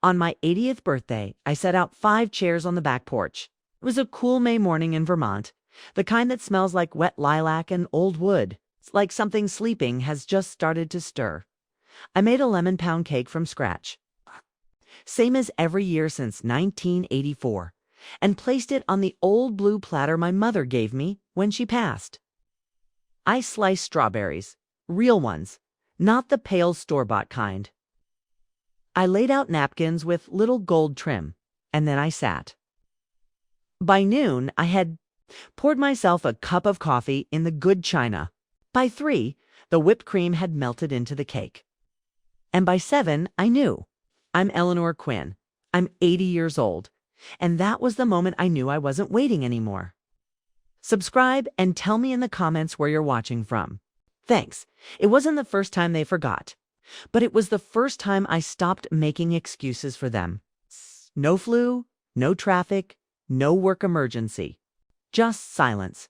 On my 80th birthday, I set out 5 chairs on the back porch. It was a cool May morning in Vermont, the kind that smells like wet lilac and old wood. It's like something sleeping has just started to stir. I made a lemon pound cake from scratch, same as every year since 1984, and placed it on the old blue platter my mother gave me when she passed. I sliced strawberries, real ones, not the pale store-bought kind. I laid out napkins with little gold trim, and then I sat. By noon, I had poured myself a cup of coffee in the good china. By 3, the whipped cream had melted into the cake. And by 7, I knew. I'm Eleanor Quinn. I'm 80 years old. And that was the moment I knew I wasn't waiting anymore. Subscribe and tell me in the comments where you're watching from. Thanks. It wasn't the first time they forgot, but it was the first time I stopped making excuses for them. No flu, no traffic, no work emergency. Just silence.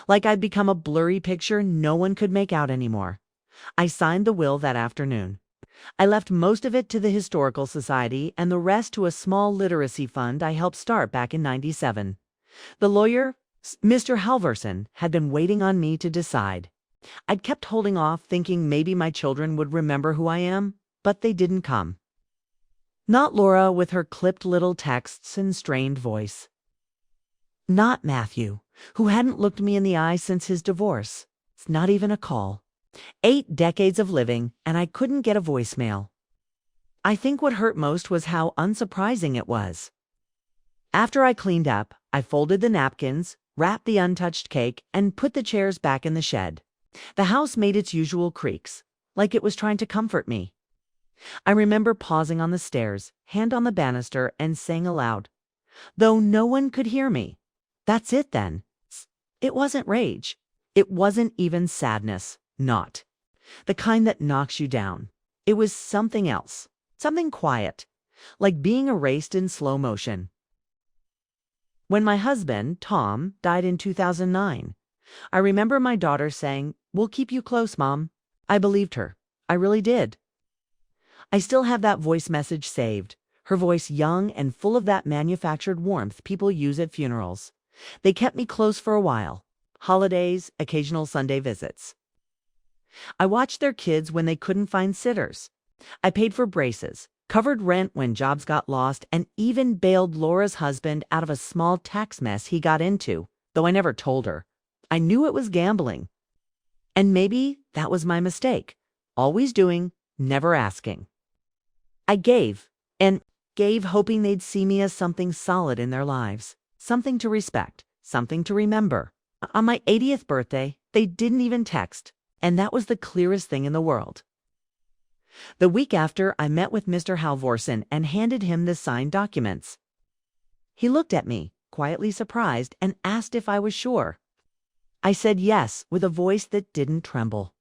Like I'd become a blurry picture no one could make out anymore. I signed the will that afternoon. I left most of it to the Historical Society and the rest to a small literacy fund I helped start back in '97. The lawyer, Mr. Halvorson, had been waiting on me to decide. I'd kept holding off, thinking maybe my children would remember who I am, but they didn't come. Not Laura with her clipped little texts and strained voice. Not Matthew, who hadn't looked me in the eye since his divorce. It's not even a call. 8 decades of living, and I couldn't get a voicemail. I think what hurt most was how unsurprising it was. After I cleaned up, I folded the napkins, wrapped the untouched cake, and put the chairs back in the shed. The house made its usual creaks, like it was trying to comfort me. I remember pausing on the stairs, hand on the banister, and saying aloud, though no one could hear me, "That's it then." It wasn't rage. It wasn't even sadness. Not the kind that knocks you down. It was something else, something quiet, like being erased in slow motion. When my husband, Tom, died in 2009, I remember my daughter saying, "We'll keep you close, Mom." I believed her. I really did. I still have that voice message saved, her voice young and full of that manufactured warmth people use at funerals. They kept me close for a while. Holidays, occasional Sunday visits. I watched their kids when they couldn't find sitters. I paid for braces, covered rent when jobs got lost, and even bailed Laura's husband out of a small tax mess he got into, though I never told her. I knew it was gambling. And maybe that was my mistake. Always doing, never asking. I gave, and gave hoping they'd see me as something solid in their lives, something to respect, something to remember. On my 80th birthday, they didn't even text, and that was the clearest thing in the world. The week after, I met with Mr. Halvorson and handed him the signed documents. He looked at me, quietly surprised, and asked if I was sure. I said yes, with a voice that didn't tremble.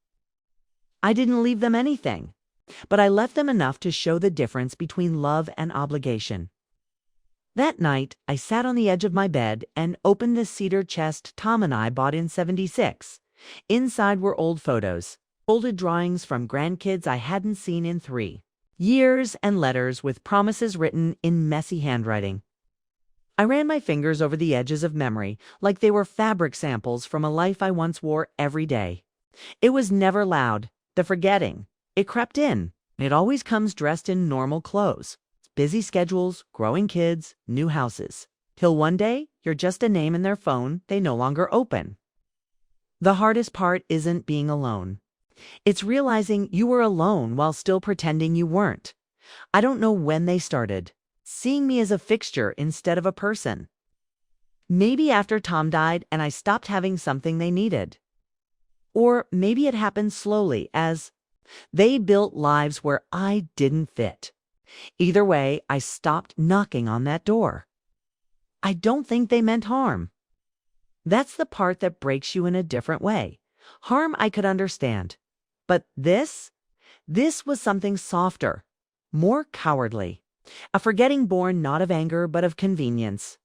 I didn't leave them anything, but I left them enough to show the difference between love and obligation. That night, I sat on the edge of my bed and opened the cedar chest Tom and I bought in '76. Inside were old photos, folded drawings from grandkids I hadn't seen in 3 years, and letters with promises written in messy handwriting. I ran my fingers over the edges of memory like they were fabric samples from a life I once wore every day. It was never loud, the forgetting. It crept in. It always comes dressed in normal clothes. Busy schedules, growing kids, new houses. Till one day, you're just a name in their phone they no longer open. The hardest part isn't being alone. It's realizing you were alone while still pretending you weren't. I don't know when they started, seeing me as a fixture instead of a person. Maybe after Tom died and I stopped having something they needed. Or maybe it happened slowly as they built lives where I didn't fit. Either way, I stopped knocking on that door. I don't think they meant harm. That's the part that breaks you in a different way. Harm I could understand. But this was something softer, more cowardly. A forgetting born not of anger but of convenience.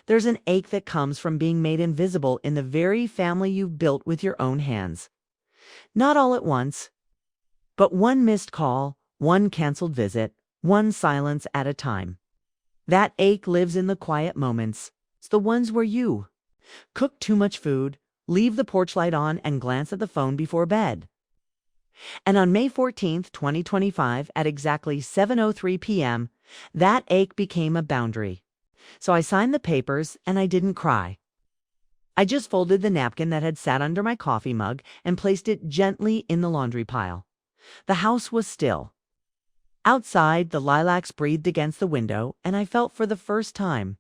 There's an ache that comes from being made invisible in the very family you've built with your own hands. Not all at once, but one missed call, one canceled visit, one silence at a time. That ache lives in the quiet moments. It's the ones where you cook too much food, leave the porch light on, and glance at the phone before bed. And on May 14th, 2025, at exactly 7:03 p.m., that ache became a boundary. So I signed the papers, and I didn't cry. I just folded the napkin that had sat under my coffee mug and placed it gently in the laundry pile. The house was still. Outside, the lilacs breathed against the window, and I felt for the first time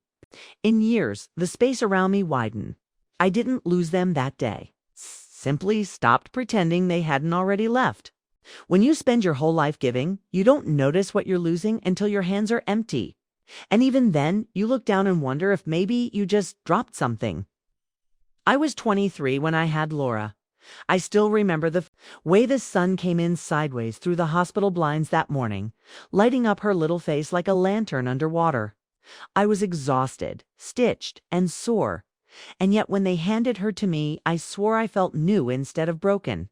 in years the space around me widen. I didn't lose them that day. Simply stopped pretending they hadn't already left. When you spend your whole life giving, you don't notice what you're losing until your hands are empty. And even then, you look down and wonder if maybe you just dropped something. I was 23 when I had Laura. I still remember the way the sun came in sideways through the hospital blinds that morning, lighting up her little face like a lantern underwater. I was exhausted, stitched, and sore. And yet when they handed her to me, I swore I felt new instead of broken.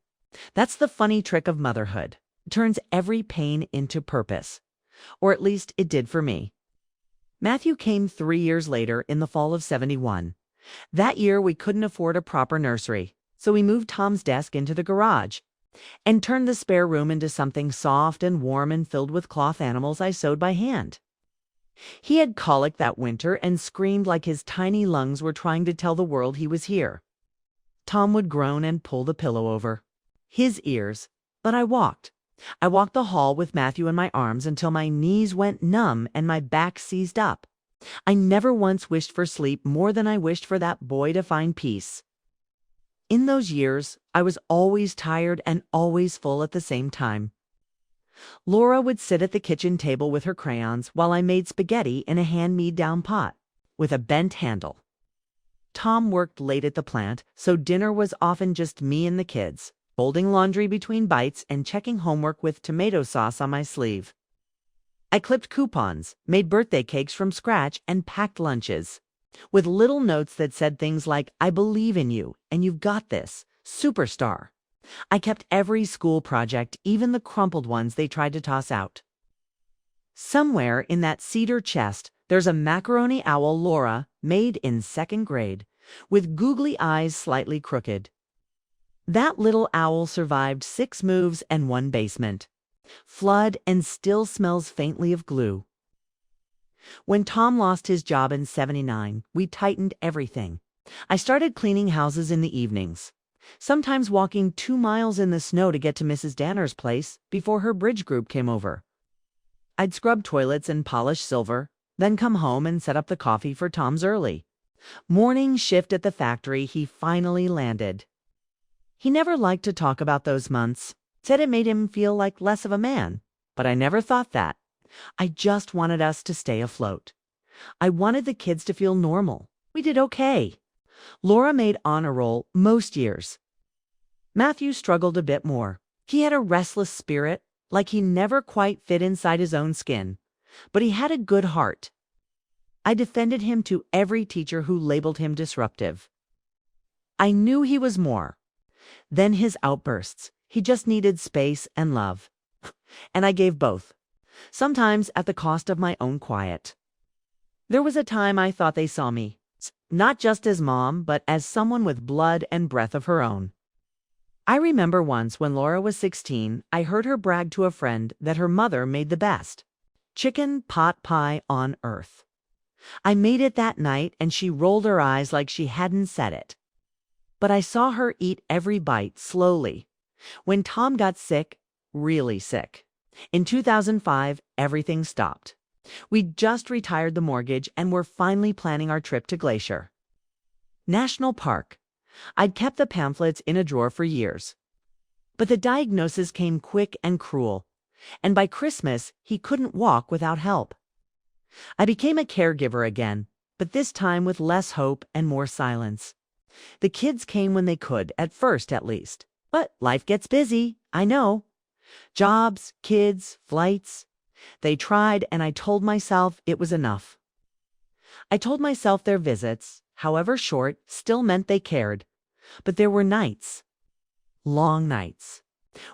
That's the funny trick of motherhood. It turns every pain into purpose. Or at least it did for me. Matthew came 3 years later in the fall of '71. That year we couldn't afford a proper nursery, so we moved Tom's desk into the garage and turned the spare room into something soft and warm and filled with cloth animals I sewed by hand. He had colic that winter and screamed like his tiny lungs were trying to tell the world he was here. Tom would groan and pull the pillow over his ears, but I walked. I walked the hall with Matthew in my arms until my knees went numb and my back seized up. I never once wished for sleep more than I wished for that boy to find peace. In those years, I was always tired and always full at the same time. Laura would sit at the kitchen table with her crayons while I made spaghetti in a hand-me-down pot with a bent handle. Tom worked late at the plant, so dinner was often just me and the kids, folding laundry between bites and checking homework with tomato sauce on my sleeve. I clipped coupons, made birthday cakes from scratch, and packed lunches with little notes that said things like, "I believe in you, and you've got this, superstar." I kept every school project, even the crumpled ones they tried to toss out. Somewhere in that cedar chest, there's a macaroni owl Laura made in 2nd grade, with googly eyes slightly crooked. That little owl survived 6 moves and 1 basement, flood, and still smells faintly of glue. When Tom lost his job in '79, we tightened everything. I started cleaning houses in the evenings, sometimes walking 2 miles in the snow to get to Mrs. Danner's place before her bridge group came over. I'd scrub toilets and polish silver, then come home and set up the coffee for Tom's early morning shift at the factory. He finally landed. He never liked to talk about those months, said it made him feel like less of a man, but I never thought that. I just wanted us to stay afloat. I wanted the kids to feel normal. We did okay. Laura made honor roll most years. Matthew struggled a bit more. He had a restless spirit, like he never quite fit inside his own skin, but he had a good heart. I defended him to every teacher who labeled him disruptive. I knew he was more than his outbursts. He just needed space and love. And I gave both, sometimes at the cost of my own quiet. There was a time I thought they saw me, not just as mom, but as someone with blood and breath of her own. I remember once when Laura was 16, I heard her brag to a friend that her mother made the best chicken pot pie on earth. I made it that night and she rolled her eyes like she hadn't said it. But I saw her eat every bite slowly. When Tom got sick, really sick, in 2005, everything stopped. We'd just retired the mortgage and were finally planning our trip to Glacier National Park. I'd kept the pamphlets in a drawer for years. But the diagnosis came quick and cruel, and by Christmas, he couldn't walk without help. I became a caregiver again, but this time with less hope and more silence. The kids came when they could, at first at least. But life gets busy, I know. Jobs, kids, flights. They tried, and I told myself it was enough. I told myself their visits, however short, still meant they cared. But there were nights, long nights,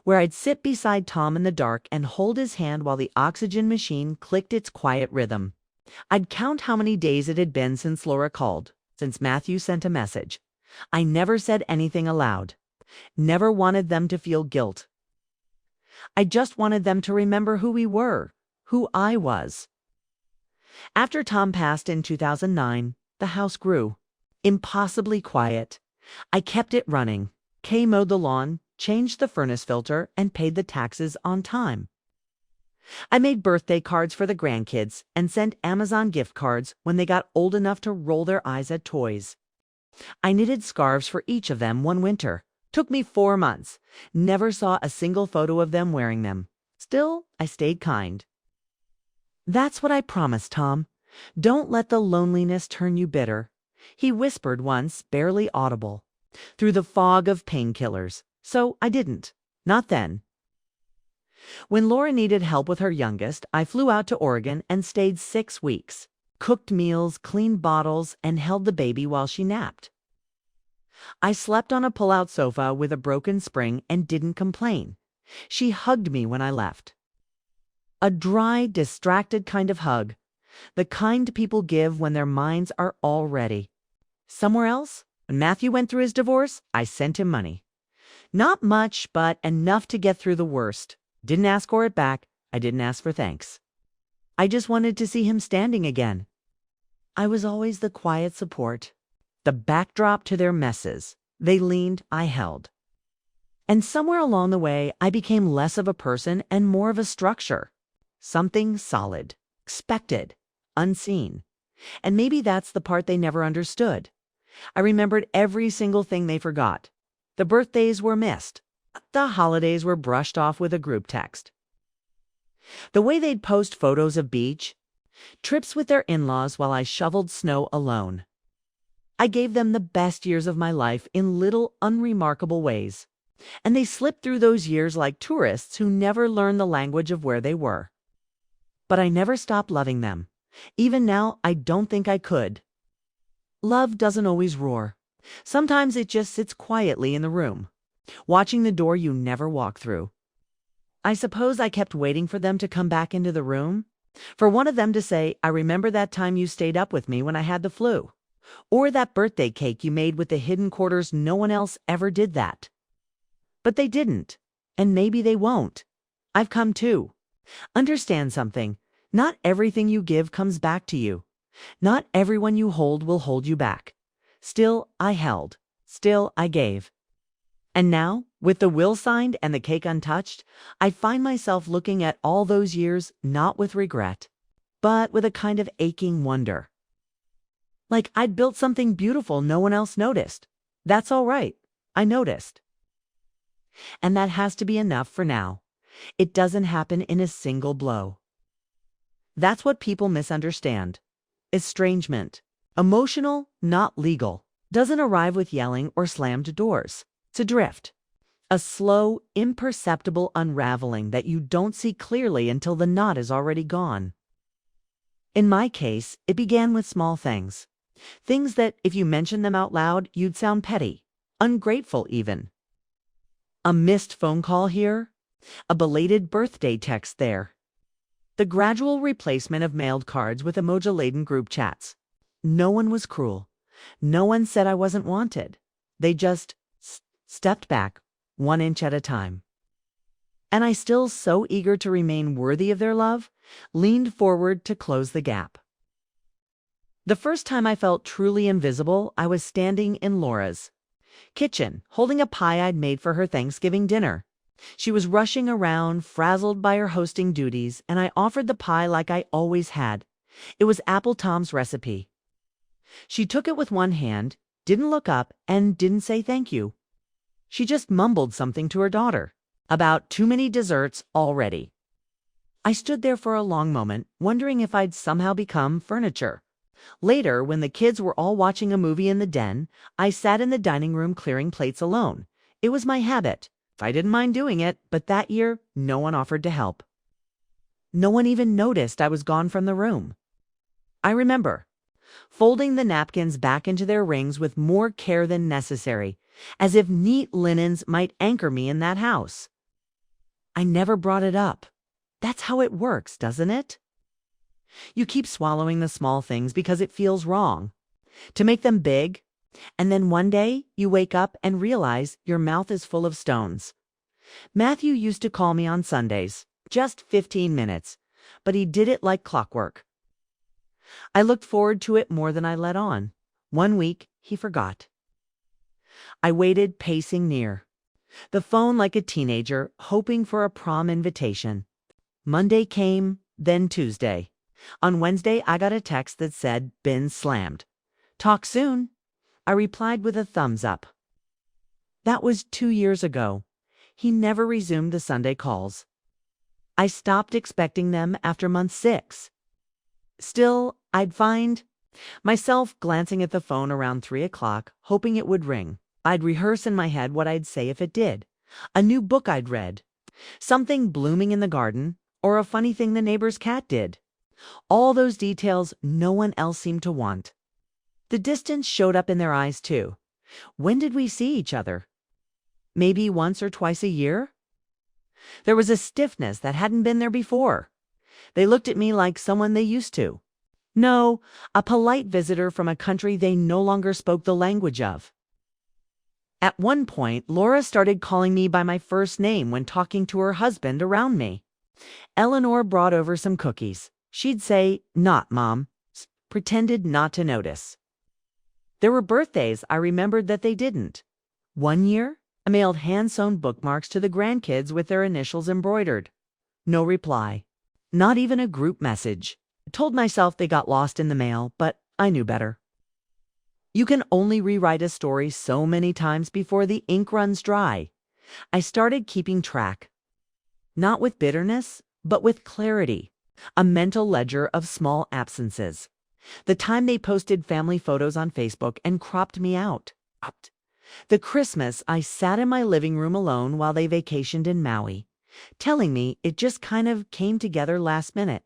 where I'd sit beside Tom in the dark and hold his hand while the oxygen machine clicked its quiet rhythm. I'd count how many days it had been since Laura called, since Matthew sent a message. I never said anything aloud. Never wanted them to feel guilt. I just wanted them to remember who we were, who I was. After Tom passed in 2009, the house grew. Impossibly quiet. I kept it running. Kay mowed the lawn, changed the furnace filter, and paid the taxes on time. I made birthday cards for the grandkids and sent Amazon gift cards when they got old enough to roll their eyes at toys. I knitted scarves for each of them one winter. Took me 4 months. Never saw a single photo of them wearing them. Still, I stayed kind. "That's what I promised, Tom. Don't let the loneliness turn you bitter," he whispered once, barely audible, through the fog of painkillers. So I didn't. Not then. When Laura needed help with her youngest, I flew out to Oregon and stayed 6 weeks. Cooked meals, cleaned bottles, and held the baby while she napped. I slept on a pull-out sofa with a broken spring and didn't complain. She hugged me when I left. A dry, distracted kind of hug. The kind people give when their minds are all ready. Somewhere else, when Matthew went through his divorce, I sent him money. Not much, but enough to get through the worst. Didn't ask for it back. I didn't ask for thanks. I just wanted to see him standing again. I was always the quiet support, the backdrop to their messes. They leaned, I held. And somewhere along the way, I became less of a person and more of a structure. Something solid, expected, unseen. And maybe that's the part they never understood. I remembered every single thing they forgot. The birthdays were missed. The holidays were brushed off with a group text. The way they'd post photos of beach, trips with their in-laws while I shoveled snow alone. I gave them the best years of my life in little, unremarkable ways. And they slipped through those years like tourists who never learned the language of where they were. But I never stopped loving them. Even now, I don't think I could. Love doesn't always roar. Sometimes it just sits quietly in the room, watching the door you never walk through. I suppose I kept waiting for them to come back into the room. For one of them to say, "I remember that time you stayed up with me when I had the flu." Or that birthday cake you made with the hidden quarters. No one else ever did that. But they didn't. And maybe they won't. I've come to understand something. Not everything you give comes back to you. Not everyone you hold will hold you back. Still, I held. Still, I gave. And now, with the will signed and the cake untouched, I find myself looking at all those years not with regret, but with a kind of aching wonder. Like I'd built something beautiful no one else noticed. That's all right. I noticed. And that has to be enough for now. It doesn't happen in a single blow. That's what people misunderstand. Estrangement. Emotional, not legal. Doesn't arrive with yelling or slammed doors. It's a drift. A slow, imperceptible unraveling that you don't see clearly until the knot is already gone. In my case, it began with small things. Things that, if you mentioned them out loud, you'd sound petty, ungrateful even. A missed phone call here, a belated birthday text there. The gradual replacement of mailed cards with emoji-laden group chats. No one was cruel. No one said I wasn't wanted. They just stepped back, 1 inch at a time. And I, still so eager to remain worthy of their love, leaned forward to close the gap. The first time I felt truly invisible, I was standing in Laura's kitchen, holding a pie I'd made for her Thanksgiving dinner. She was rushing around, frazzled by her hosting duties, and I offered the pie like I always had. It was Apple Tom's recipe. She took it with one hand, didn't look up, and didn't say thank you. She just mumbled something to her daughter about too many desserts already. I stood there for a long moment, wondering if I'd somehow become furniture. Later, when the kids were all watching a movie in the den, I sat in the dining room clearing plates alone. It was my habit. I didn't mind doing it, but that year, no one offered to help. No one even noticed I was gone from the room. I remember folding the napkins back into their rings with more care than necessary, as if neat linens might anchor me in that house. I never brought it up. That's how it works, doesn't it? You keep swallowing the small things because it feels wrong. To make them big, and then one day you wake up and realize your mouth is full of stones. Matthew used to call me on Sundays, just 15 minutes, but he did it like clockwork. I looked forward to it more than I let on. One week, he forgot. I waited, pacing near. The phone like a teenager, hoping for a prom invitation. Monday came, then Tuesday. On Wednesday, I got a text that said, "Bin slammed. Talk soon." I replied with a thumbs up. That was 2 years ago. He never resumed the Sunday calls. I stopped expecting them after month 6. Still, I'd find myself glancing at the phone around 3 o'clock, hoping it would ring. I'd rehearse in my head what I'd say if it did. A new book I'd read, something blooming in the garden, or a funny thing the neighbor's cat did. All those details no one else seemed to want. The distance showed up in their eyes too. When did we see each other? Maybe once or twice a year? There was a stiffness that hadn't been there before. They looked at me like someone they used to. No, a polite visitor from a country they no longer spoke the language of. At one point, Laura started calling me by my first name when talking to her husband around me. Eleanor brought over some cookies. She'd say, "Not, Mom," pretended not to notice. There were birthdays I remembered that they didn't. One year, I mailed hand-sewn bookmarks to the grandkids with their initials embroidered. No reply. Not even a group message. I told myself they got lost in the mail, but I knew better. You can only rewrite a story so many times before the ink runs dry. I started keeping track. Not with bitterness, but with clarity. A mental ledger of small absences. The time they posted family photos on Facebook and cropped me out. The Christmas I sat in my living room alone while they vacationed in Maui, telling me it just kind of came together last minute.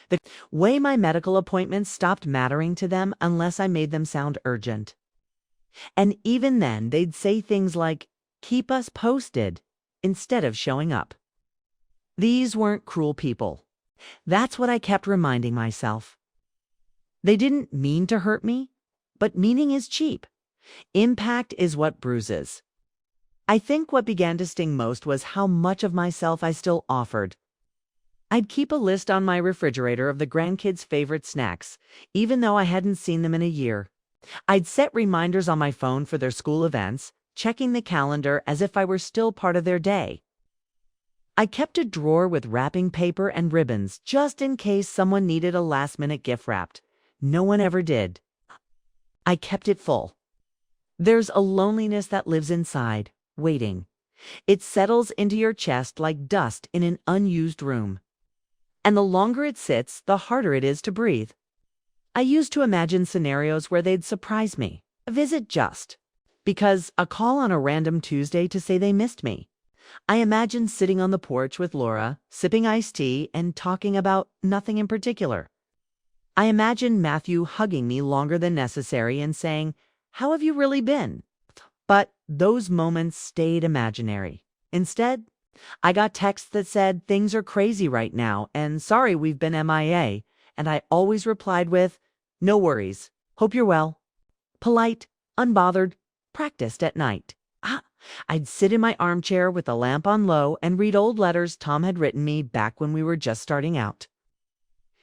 The way my medical appointments stopped mattering to them unless I made them sound urgent. And even then, they'd say things like, "Keep us posted," instead of showing up. These weren't cruel people. That's what I kept reminding myself. They didn't mean to hurt me, but meaning is cheap. Impact is what bruises. I think what began to sting most was how much of myself I still offered. I'd keep a list on my refrigerator of the grandkids' favorite snacks, even though I hadn't seen them in a year. I'd set reminders on my phone for their school events, checking the calendar as if I were still part of their day. I kept a drawer with wrapping paper and ribbons just in case someone needed a last-minute gift wrapped. No one ever did. I kept it full. There's a loneliness that lives inside, waiting. It settles into your chest like dust in an unused room. And the longer it sits, the harder it is to breathe. I used to imagine scenarios where they'd surprise me, a visit just, because a call on a random Tuesday to say they missed me. I imagined sitting on the porch with Laura, sipping iced tea and talking about nothing in particular. I imagined Matthew hugging me longer than necessary and saying, "How have you really been?" But those moments stayed imaginary. Instead, I got texts that said, "Things are crazy right now, and sorry we've been MIA," and I always replied with, "No worries. Hope you're well." Polite, unbothered, practiced at night. I'd sit in my armchair with the lamp on low and read old letters Tom had written me back when we were just starting out.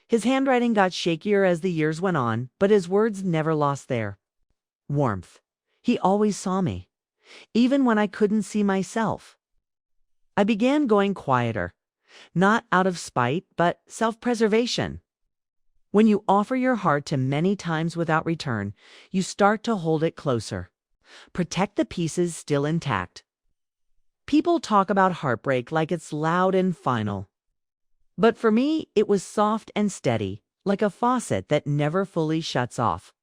His handwriting got shakier as the years went on, but his words never lost their warmth. He always saw me, even when I couldn't see myself. I began going quieter, not out of spite, but self-preservation. When you offer your heart to many times without return, you start to hold it closer. Protect the pieces still intact. People talk about heartbreak like it's loud and final. But for me, it was soft and steady, like a faucet that never fully shuts off.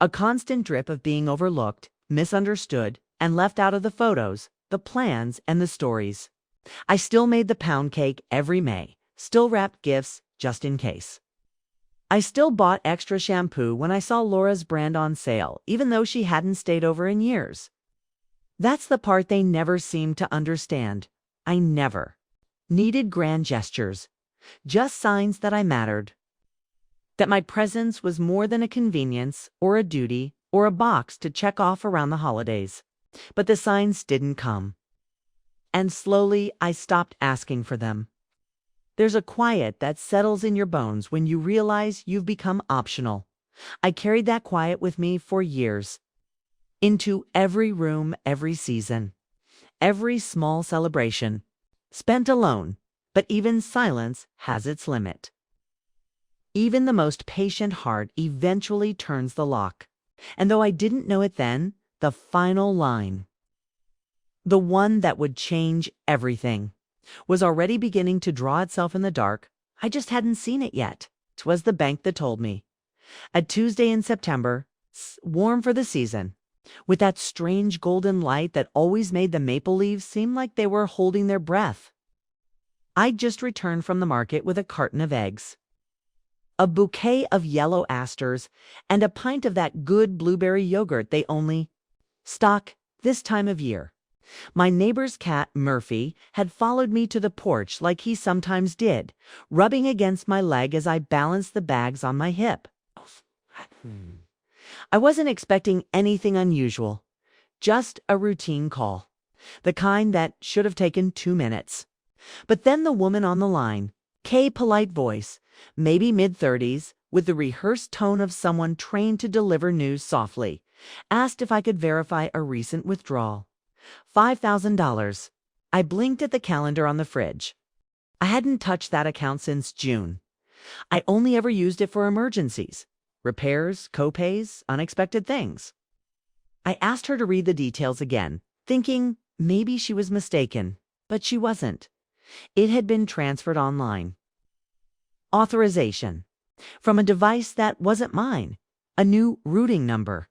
A constant drip of being overlooked, misunderstood, and left out of the photos, the plans, and the stories. I still made the pound cake every May, still wrapped gifts just in case. I still bought extra shampoo when I saw Laura's brand on sale, even though she hadn't stayed over in years. That's the part they never seemed to understand. I never needed grand gestures, just signs that I mattered, that my presence was more than a convenience or a duty or a box to check off around the holidays. But the signs didn't come. And slowly I stopped asking for them. There's a quiet that settles in your bones when you realize you've become optional. I carried that quiet with me for years. Into every room, every season, every small celebration. Spent alone, but even silence has its limit. Even the most patient heart eventually turns the lock. And though I didn't know it then, the final line, the one that would change everything, was already beginning to draw itself in the dark. I just hadn't seen it yet. 'Twas the bank that told me. A Tuesday in September, warm for the season, with that strange golden light that always made the maple leaves seem like they were holding their breath. I'd just returned from the market with a carton of eggs, a bouquet of yellow asters, and a pint of that good blueberry yogurt they only stock this time of year. My neighbor's cat, Murphy, had followed me to the porch like he sometimes did, rubbing against my leg as I balanced the bags on my hip. I wasn't expecting anything unusual, just a routine call, the kind that should have taken 2 minutes. But then the woman on the line, Kay, polite voice, maybe mid-30s, with the rehearsed tone of someone trained to deliver news softly, asked if I could verify a recent withdrawal. $5,000. I blinked at the calendar on the fridge. I hadn't touched that account since June. I only ever used it for emergencies, repairs, co-pays, unexpected things. I asked her to read the details again, thinking maybe she was mistaken, but she wasn't. It had been transferred online. Authorization. From a device that wasn't mine. A new routing number.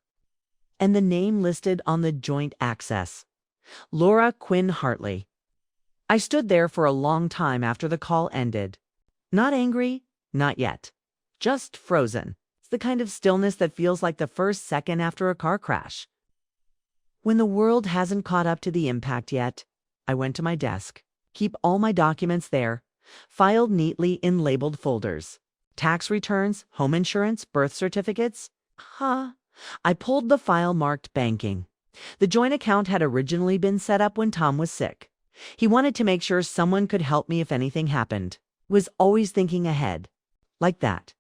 And the name listed on the joint access. Laura Quinn Hartley. I stood there for a long time after the call ended. Not angry, not yet. Just frozen. It's the kind of stillness that feels like the first second after a car crash. When the world hasn't caught up to the impact yet, I went to my desk. Keep all my documents there, filed neatly in labeled folders. Tax returns, home insurance, birth certificates. I pulled the file marked banking. The joint account had originally been set up when Tom was sick. He wanted to make sure someone could help me if anything happened. Was always thinking ahead. Like that.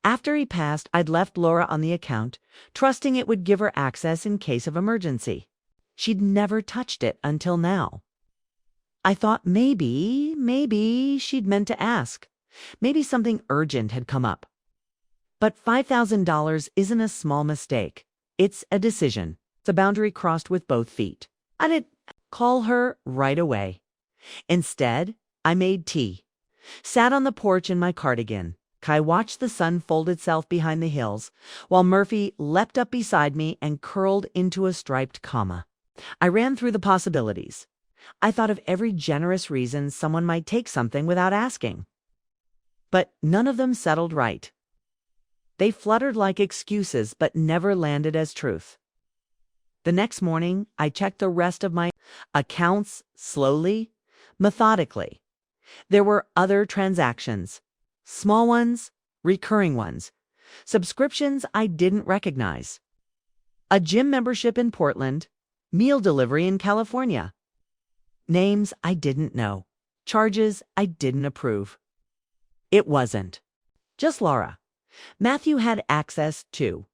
After he passed, I'd left Laura on the account, trusting it would give her access in case of emergency. She'd never touched it until now. I thought maybe she'd meant to ask. Maybe something urgent had come up. But $5,000 isn't a small mistake. It's a decision. It's a boundary crossed with both feet. I didn't call her right away. Instead, I made tea. Sat on the porch in my cardigan. Kai watched the sun fold itself behind the hills, while Murphy leapt up beside me and curled into a striped comma. I ran through the possibilities. I thought of every generous reason someone might take something without asking. But none of them settled right. They fluttered like excuses but never landed as truth. The next morning, I checked the rest of my accounts slowly, methodically. There were other transactions. Small ones, recurring ones. Subscriptions I didn't recognize. A gym membership in Portland. Meal delivery in California. Names I didn't know. Charges I didn't approve. It wasn't just Laura. Matthew had access to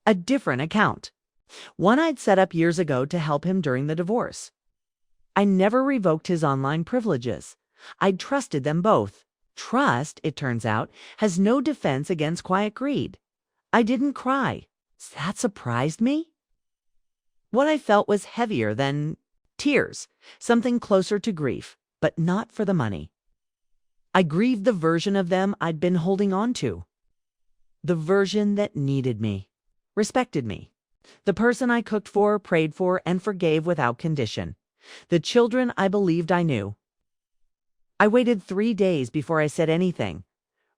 a different account. One I'd set up years ago to help him during the divorce. I never revoked his online privileges. I'd trusted them both. Trust, it turns out, has no defense against quiet greed. I didn't cry. That surprised me. What I felt was heavier than tears, something closer to grief, but not for the money. I grieved the version of them I'd been holding on to. The version that needed me, respected me. The person I cooked for, prayed for, and forgave without condition. The children I believed I knew. I waited 3 days before I said anything.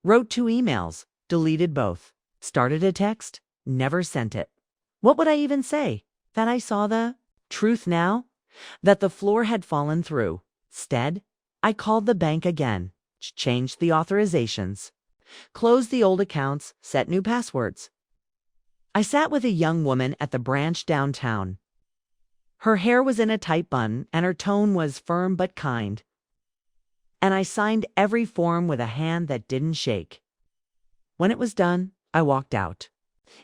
Wrote 2 emails, deleted both. Started a text, never sent it. What would I even say? That I saw the truth now? That the floor had fallen through? Instead, I called the bank again, changed the authorizations, closed the old accounts, set new passwords. I sat with a young woman at the branch downtown. Her hair was in a tight bun, and her tone was firm but kind. And I signed every form with a hand that didn't shake. When it was done, I walked out,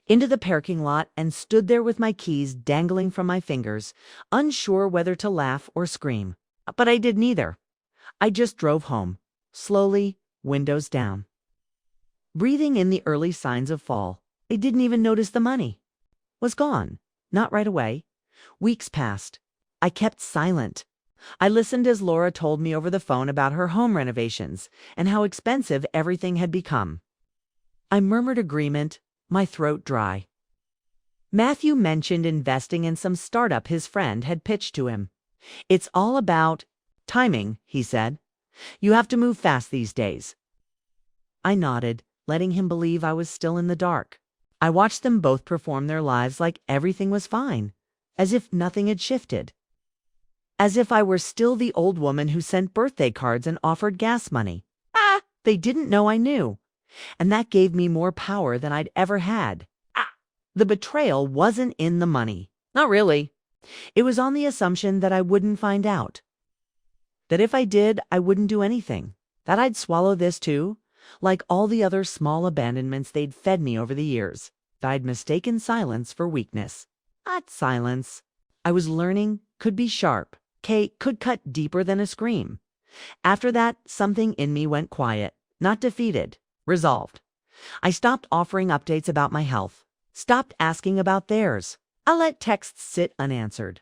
into the parking lot, and stood there with my keys dangling from my fingers, unsure whether to laugh or scream. But I did neither. I just drove home, slowly, windows down. Breathing in the early signs of fall, I didn't even notice the money was gone. Not right away. Weeks passed. I kept silent. I listened as Laura told me over the phone about her home renovations and how expensive everything had become. I murmured agreement, my throat dry. Matthew mentioned investing in some startup his friend had pitched to him. It's all about timing, he said. You have to move fast these days. I nodded, letting him believe I was still in the dark. I watched them both perform their lives like everything was fine, as if nothing had shifted. As if I were still the old woman who sent birthday cards and offered gas money. They didn't know I knew. And that gave me more power than I'd ever had. The betrayal wasn't in the money. Not really. It was on the assumption that I wouldn't find out. That if I did, I wouldn't do anything. That I'd swallow this too, like all the other small abandonments they'd fed me over the years. That I'd mistaken silence for weakness. Not silence. I was learning could be sharp. Could cut deeper than a scream. After that, something in me went quiet, not defeated, resolved. I stopped offering updates about my health, stopped asking about theirs. I let texts sit unanswered.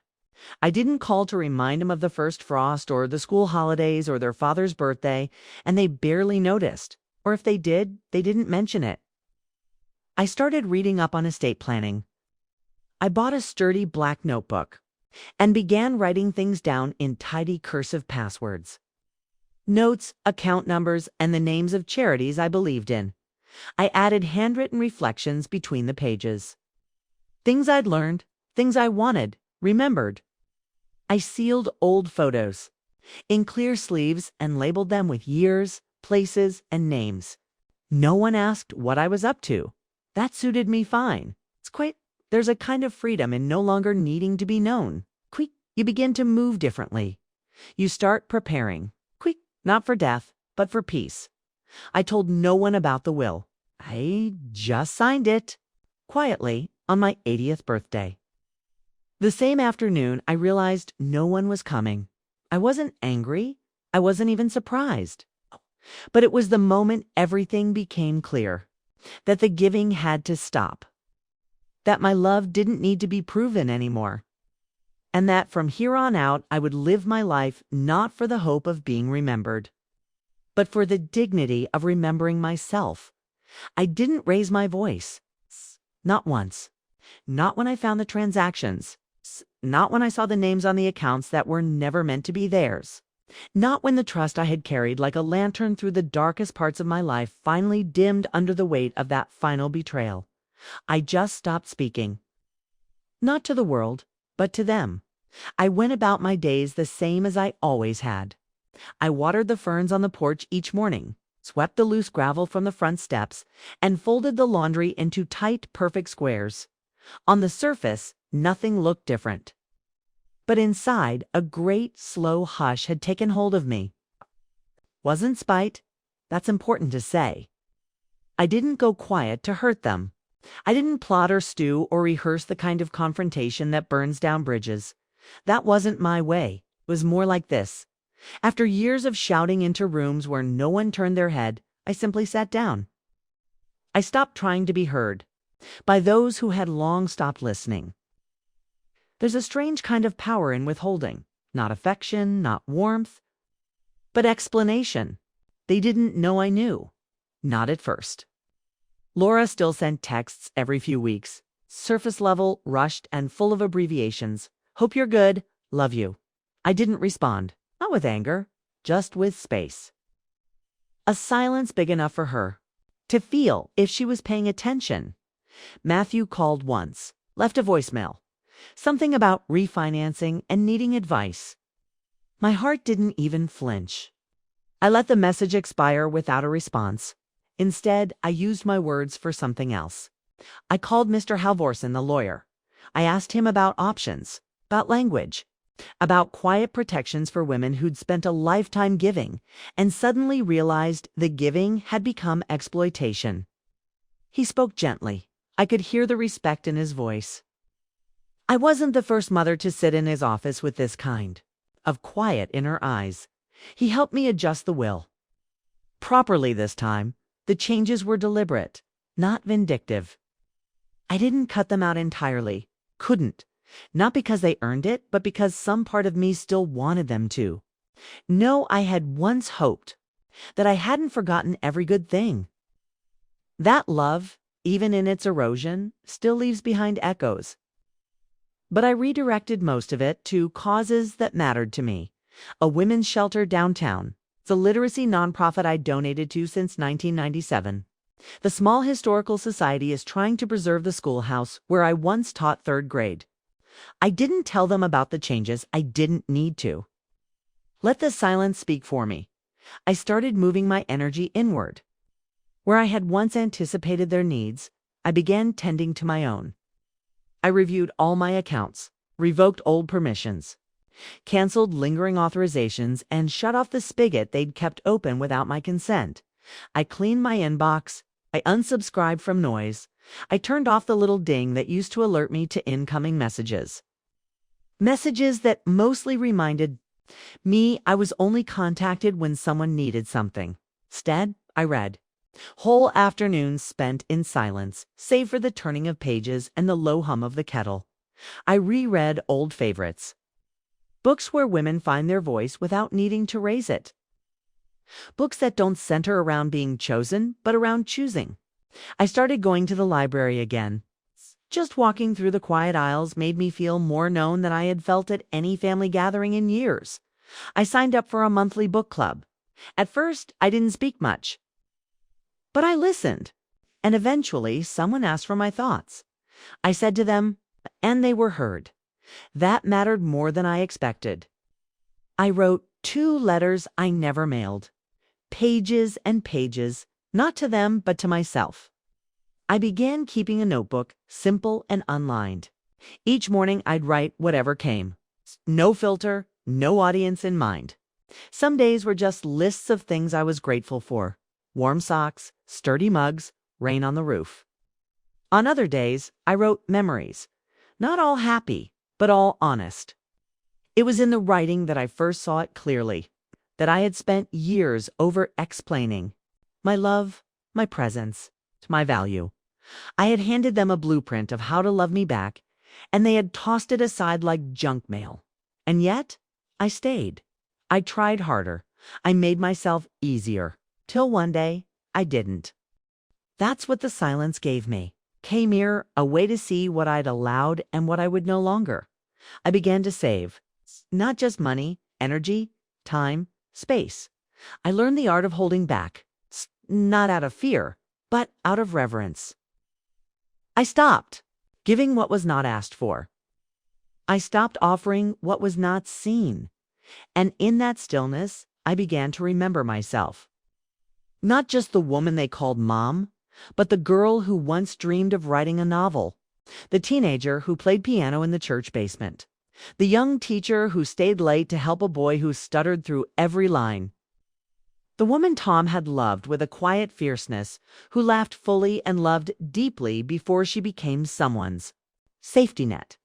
I didn't call to remind them of the first frost or the school holidays or their father's birthday, and they barely noticed. Or if they did, they didn't mention it. I started reading up on estate planning. I bought a sturdy black notebook and began writing things down in tidy cursive passwords. Notes, account numbers, and the names of charities I believed in. I added handwritten reflections between the pages. Things I'd learned, things I wanted, remembered. I sealed old photos in clear sleeves and labeled them with years, places, and names. No one asked what I was up to. That suited me fine. There's a kind of freedom in no longer needing to be known. Quick, you begin to move differently. You start preparing. Quick, not for death, but for peace. I told no one about the will. I just signed it, quietly, on my 80th birthday. The same afternoon, I realized no one was coming. I wasn't angry. I wasn't even surprised. But it was the moment everything became clear. That the giving had to stop. That my love didn't need to be proven anymore. And that from here on out, I would live my life not for the hope of being remembered, but for the dignity of remembering myself. I didn't raise my voice. Not once. Not when I found the transactions. Not when I saw the names on the accounts that were never meant to be theirs. Not when the trust I had carried like a lantern through the darkest parts of my life finally dimmed under the weight of that final betrayal. I just stopped speaking. Not to the world, but to them. I went about my days the same as I always had. I watered the ferns on the porch each morning, swept the loose gravel from the front steps, and folded the laundry into tight, perfect squares. On the surface, nothing looked different. But inside, a great, slow hush had taken hold of me. Wasn't spite. That's important to say. I didn't go quiet to hurt them. I didn't plot or stew or rehearse the kind of confrontation that burns down bridges. That wasn't my way. It was more like this. After years of shouting into rooms where no one turned their head, I simply sat down. I stopped trying to be heard by those who had long stopped listening. There's a strange kind of power in withholding. Not affection, not warmth, but explanation. They didn't know I knew. Not at first. Laura still sent texts every few weeks. Surface level, rushed, and full of abbreviations. Hope you're good. Love you. I didn't respond. Not with anger, just with space. A silence big enough for her to feel if she was paying attention. Matthew called once, left a voicemail. Something about refinancing and needing advice. My heart didn't even flinch. I let the message expire without a response. Instead, I used my words for something else. I called Mr. Halvorsen, the lawyer. I asked him about options, about language, about quiet protections for women who'd spent a lifetime giving and suddenly realized the giving had become exploitation. He spoke gently. I could hear the respect in his voice. I wasn't the first mother to sit in his office with this kind of quiet in her eyes. He helped me adjust the will. Properly this time, the changes were deliberate, not vindictive. I didn't cut them out entirely. Couldn't. Not because they earned it, but because some part of me still wanted them to. No, I had once hoped that I hadn't forgotten every good thing. That love, even in its erosion, still leaves behind echoes. But I redirected most of it to causes that mattered to me. A women's shelter downtown, the literacy nonprofit I donated to since 1997. The small historical society is trying to preserve the schoolhouse where I once taught third grade. I didn't tell them about the changes. I didn't need to. Let the silence speak for me. I started moving my energy inward. Where I had once anticipated their needs, I began tending to my own. I reviewed all my accounts, revoked old permissions, canceled lingering authorizations, and shut off the spigot they'd kept open without my consent. I cleaned my inbox. I unsubscribed from noise. I turned off the little ding that used to alert me to incoming messages. Messages that mostly reminded me I was only contacted when someone needed something. Instead, I read. Whole afternoons spent in silence, save for the turning of pages and the low hum of the kettle. I reread old favorites. Books where women find their voice without needing to raise it. Books that don't center around being chosen, but around choosing. I started going to the library again. Just walking through the quiet aisles made me feel more known than I had felt at any family gathering in years. I signed up for a monthly book club. At first, I didn't speak much. But I listened, and eventually someone asked for my thoughts. I said to them, and they were heard. That mattered more than I expected. I wrote 2 letters I never mailed. Pages and pages, not to them, but to myself. I began keeping a notebook, simple and unlined. Each morning I'd write whatever came. No filter, no audience in mind. Some days were just lists of things I was grateful for. Warm socks, sturdy mugs, rain on the roof. On other days, I wrote memories. Not all happy, but all honest. It was in the writing that I first saw it clearly, that I had spent years over-explaining my love, my presence, my value. I had handed them a blueprint of how to love me back, and they had tossed it aside like junk mail. And yet, I stayed. I tried harder. I made myself easier. Till one day, I didn't. That's what the silence gave me. Came here, a way to see what I'd allowed and what I would no longer. I began to save. Not just money, energy, time, space. I learned the art of holding back. Not out of fear, but out of reverence. I stopped giving what was not asked for. I stopped offering what was not seen. And in that stillness, I began to remember myself. Not just the woman they called Mom, but the girl who once dreamed of writing a novel. The teenager who played piano in the church basement. The young teacher who stayed late to help a boy who stuttered through every line. The woman Tom had loved with a quiet fierceness, who laughed fully and loved deeply before she became someone's safety net.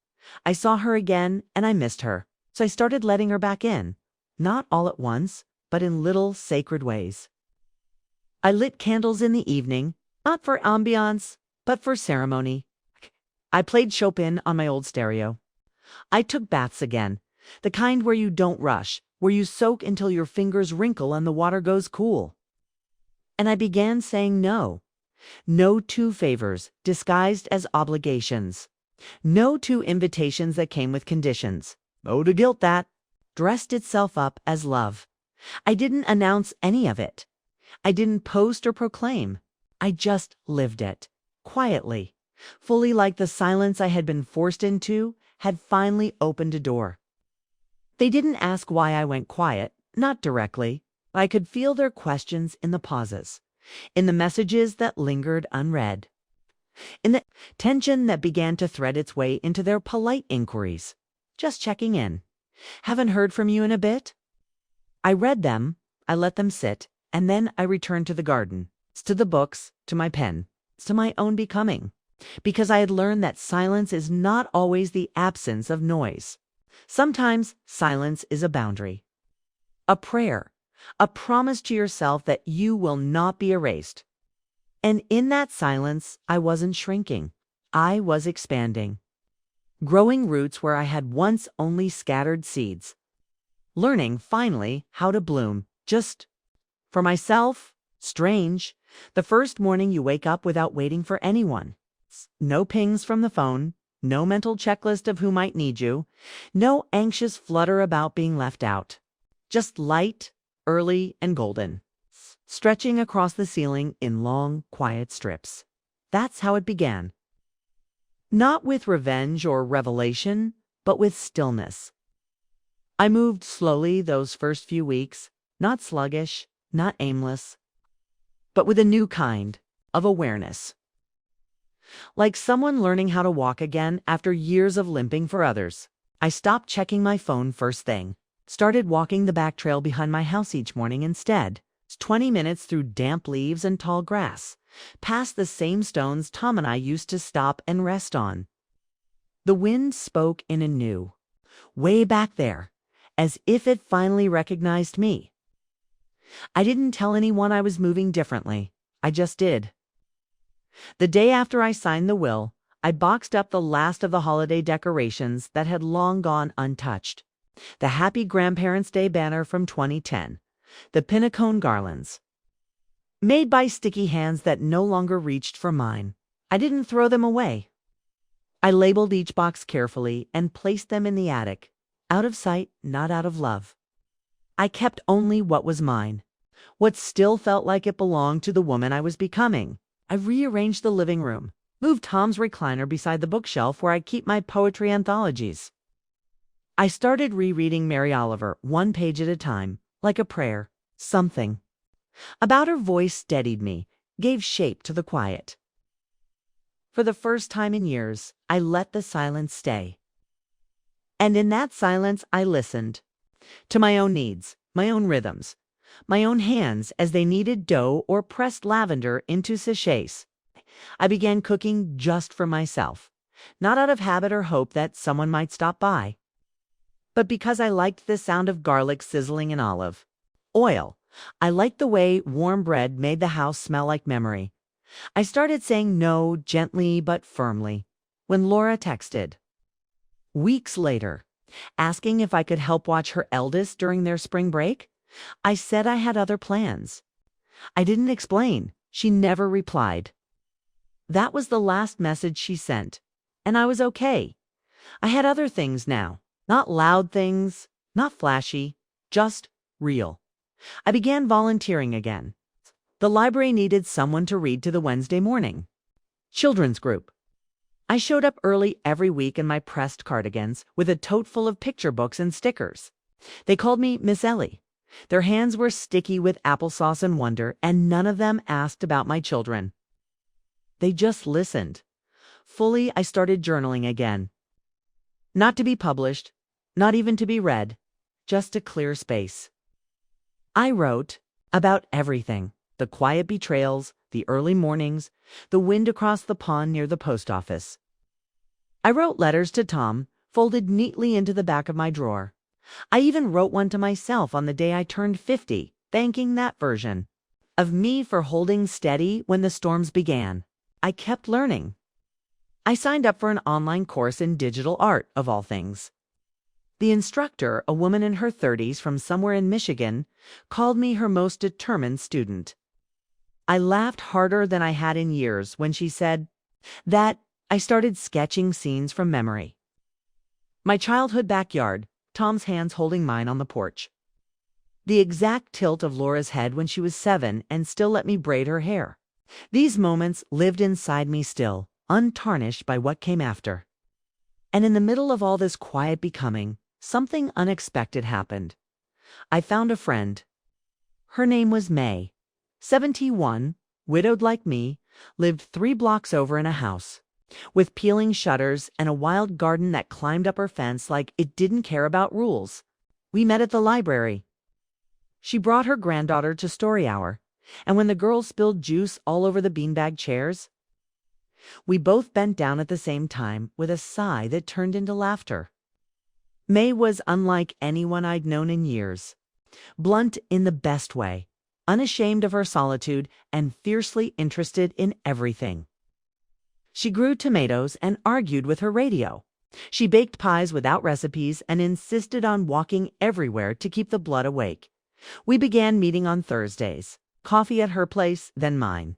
I saw her again and I missed her, so I started letting her back in. Not all at once, but in little sacred ways. I lit candles in the evening, not for ambiance, but for ceremony. I played Chopin on my old stereo. I took baths again, the kind where you don't rush, where you soak until your fingers wrinkle and the water goes cool. And I began saying no. No to favors disguised as obligations. No to invitations that came with conditions. No to guilt that dressed itself up as love. I didn't announce any of it. I didn't post or proclaim. I just lived it, quietly, fully, like the silence I had been forced into had finally opened a door. They didn't ask why I went quiet, not directly. I could feel their questions in the pauses, in the messages that lingered unread, in the tension that began to thread its way into their polite inquiries. Just checking in. Haven't heard from you in a bit? I read them, I let them sit, and then I returned to the garden, to the books, to my pen, to my own becoming, because I had learned that silence is not always the absence of noise. Sometimes silence is a boundary, a prayer, a promise to yourself that you will not be erased. And in that silence, I wasn't shrinking. I was expanding, growing roots where I had once only scattered seeds, learning finally how to bloom, just for myself. Strange. The first morning you wake up without waiting for anyone. No pings from the phone, no mental checklist of who might need you, no anxious flutter about being left out. Just light, early, and golden, stretching across the ceiling in long, quiet strips. That's how it began. Not with revenge or revelation, but with stillness. I moved slowly those first few weeks, not sluggish, not aimless, but with a new kind of awareness. Like someone learning how to walk again after years of limping for others. I stopped checking my phone first thing, started walking the back trail behind my house each morning instead. 20 minutes through damp leaves and tall grass, past the same stones Tom and I used to stop and rest on. The wind spoke in anew, way back there, as if it finally recognized me. I didn't tell anyone I was moving differently. I just did. The day after I signed the will, I boxed up the last of the holiday decorations that had long gone untouched. The Happy Grandparents' Day banner from 2010. The Pinnacone garlands, made by sticky hands that no longer reached for mine. I didn't throw them away. I labeled each box carefully and placed them in the attic, out of sight, not out of love. I kept only what was mine, what still felt like it belonged to the woman I was becoming. I rearranged the living room, moved Tom's recliner beside the bookshelf where I keep my poetry anthologies. I started rereading Mary Oliver, one page at a time, like a prayer. Something about her voice steadied me, gave shape to the quiet. For the first time in years, I let the silence stay. And in that silence, I listened to my own needs, my own rhythms, my own hands as they kneaded dough or pressed lavender into sachets. I began cooking just for myself, not out of habit or hope that someone might stop by, but because I liked the sound of garlic sizzling in olive oil. I liked the way warm bread made the house smell like memory. I started saying no gently but firmly when Laura texted, weeks later, asking if I could help watch her eldest during their spring break. I said I had other plans. I didn't explain. She never replied. That was the last message she sent, and I was okay. I had other things now. Not loud things, not flashy, just real. I began volunteering again. The library needed someone to read to the Wednesday morning children's group. I showed up early every week in my pressed cardigans with a tote full of picture books and stickers. They called me Miss Ellie. Their hands were sticky with applesauce and wonder, and none of them asked about my children. They just listened. Fully, I started journaling again. Not to be published, not even to be read, just to clear space. I wrote about everything, the quiet betrayals, the early mornings, the wind across the pond near the post office. I wrote letters to Tom, folded neatly into the back of my drawer. I even wrote one to myself on the day I turned 50, thanking that version of me for holding steady when the storms began. I kept learning. I signed up for an online course in digital art, of all things. The instructor, a woman in her 30s from somewhere in Michigan, called me her most determined student. I laughed harder than I had in years when she said that I started sketching scenes from memory. My childhood backyard, Tom's hands holding mine on the porch. The exact tilt of Laura's head when she was 7 and still let me braid her hair. These moments lived inside me still, untarnished by what came after. And in the middle of all this quiet becoming, something unexpected happened. I found a friend. Her name was May. 71, widowed like me, lived 3 blocks over in a house with peeling shutters and a wild garden that climbed up her fence like it didn't care about rules. We met at the library. She brought her granddaughter to story hour, and when the girls spilled juice all over the beanbag chairs, we both bent down at the same time with a sigh that turned into laughter. May was unlike anyone I'd known in years. Blunt in the best way, unashamed of her solitude, and fiercely interested in everything. She grew tomatoes and argued with her radio. She baked pies without recipes and insisted on walking everywhere to keep the blood awake. We began meeting on Thursdays, coffee at her place, then mine.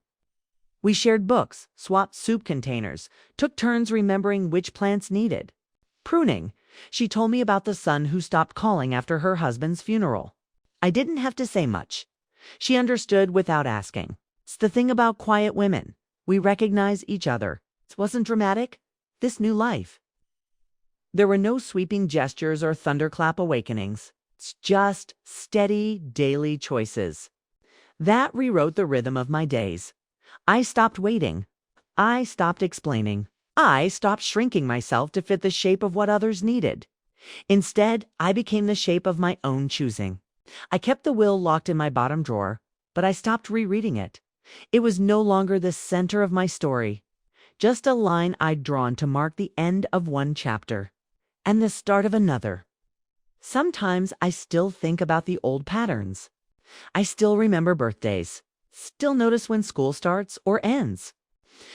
We shared books, swapped soup containers, took turns remembering which plants needed pruning. She told me about the son who stopped calling after her husband's funeral. I didn't have to say much. She understood without asking. It's the thing about quiet women. We recognize each other. It wasn't dramatic. This new life. There were no sweeping gestures or thunderclap awakenings. It's just steady, daily choices. That rewrote the rhythm of my days. I stopped waiting. I stopped explaining. I stopped shrinking myself to fit the shape of what others needed. Instead, I became the shape of my own choosing. I kept the will locked in my bottom drawer, but I stopped rereading it. It was no longer the center of my story, just a line I'd drawn to mark the end of one chapter and the start of another. Sometimes I still think about the old patterns. I still remember birthdays, still notice when school starts or ends,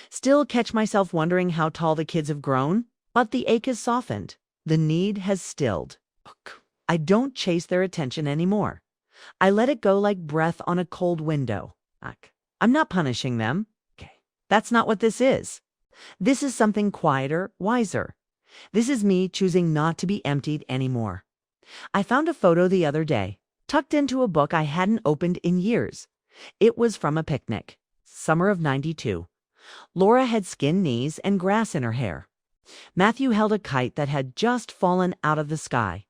still catch myself wondering how tall the kids have grown, but the ache has softened. The need has stilled. I don't chase their attention anymore. I let it go like breath on a cold window. I'm not punishing them. That's not what this is. This is something quieter, wiser. This is me choosing not to be emptied anymore. I found a photo the other day, tucked into a book I hadn't opened in years. It was from a picnic, summer of '92. Laura had skinned knees and grass in her hair. Matthew held a kite that had just fallen out of the sky.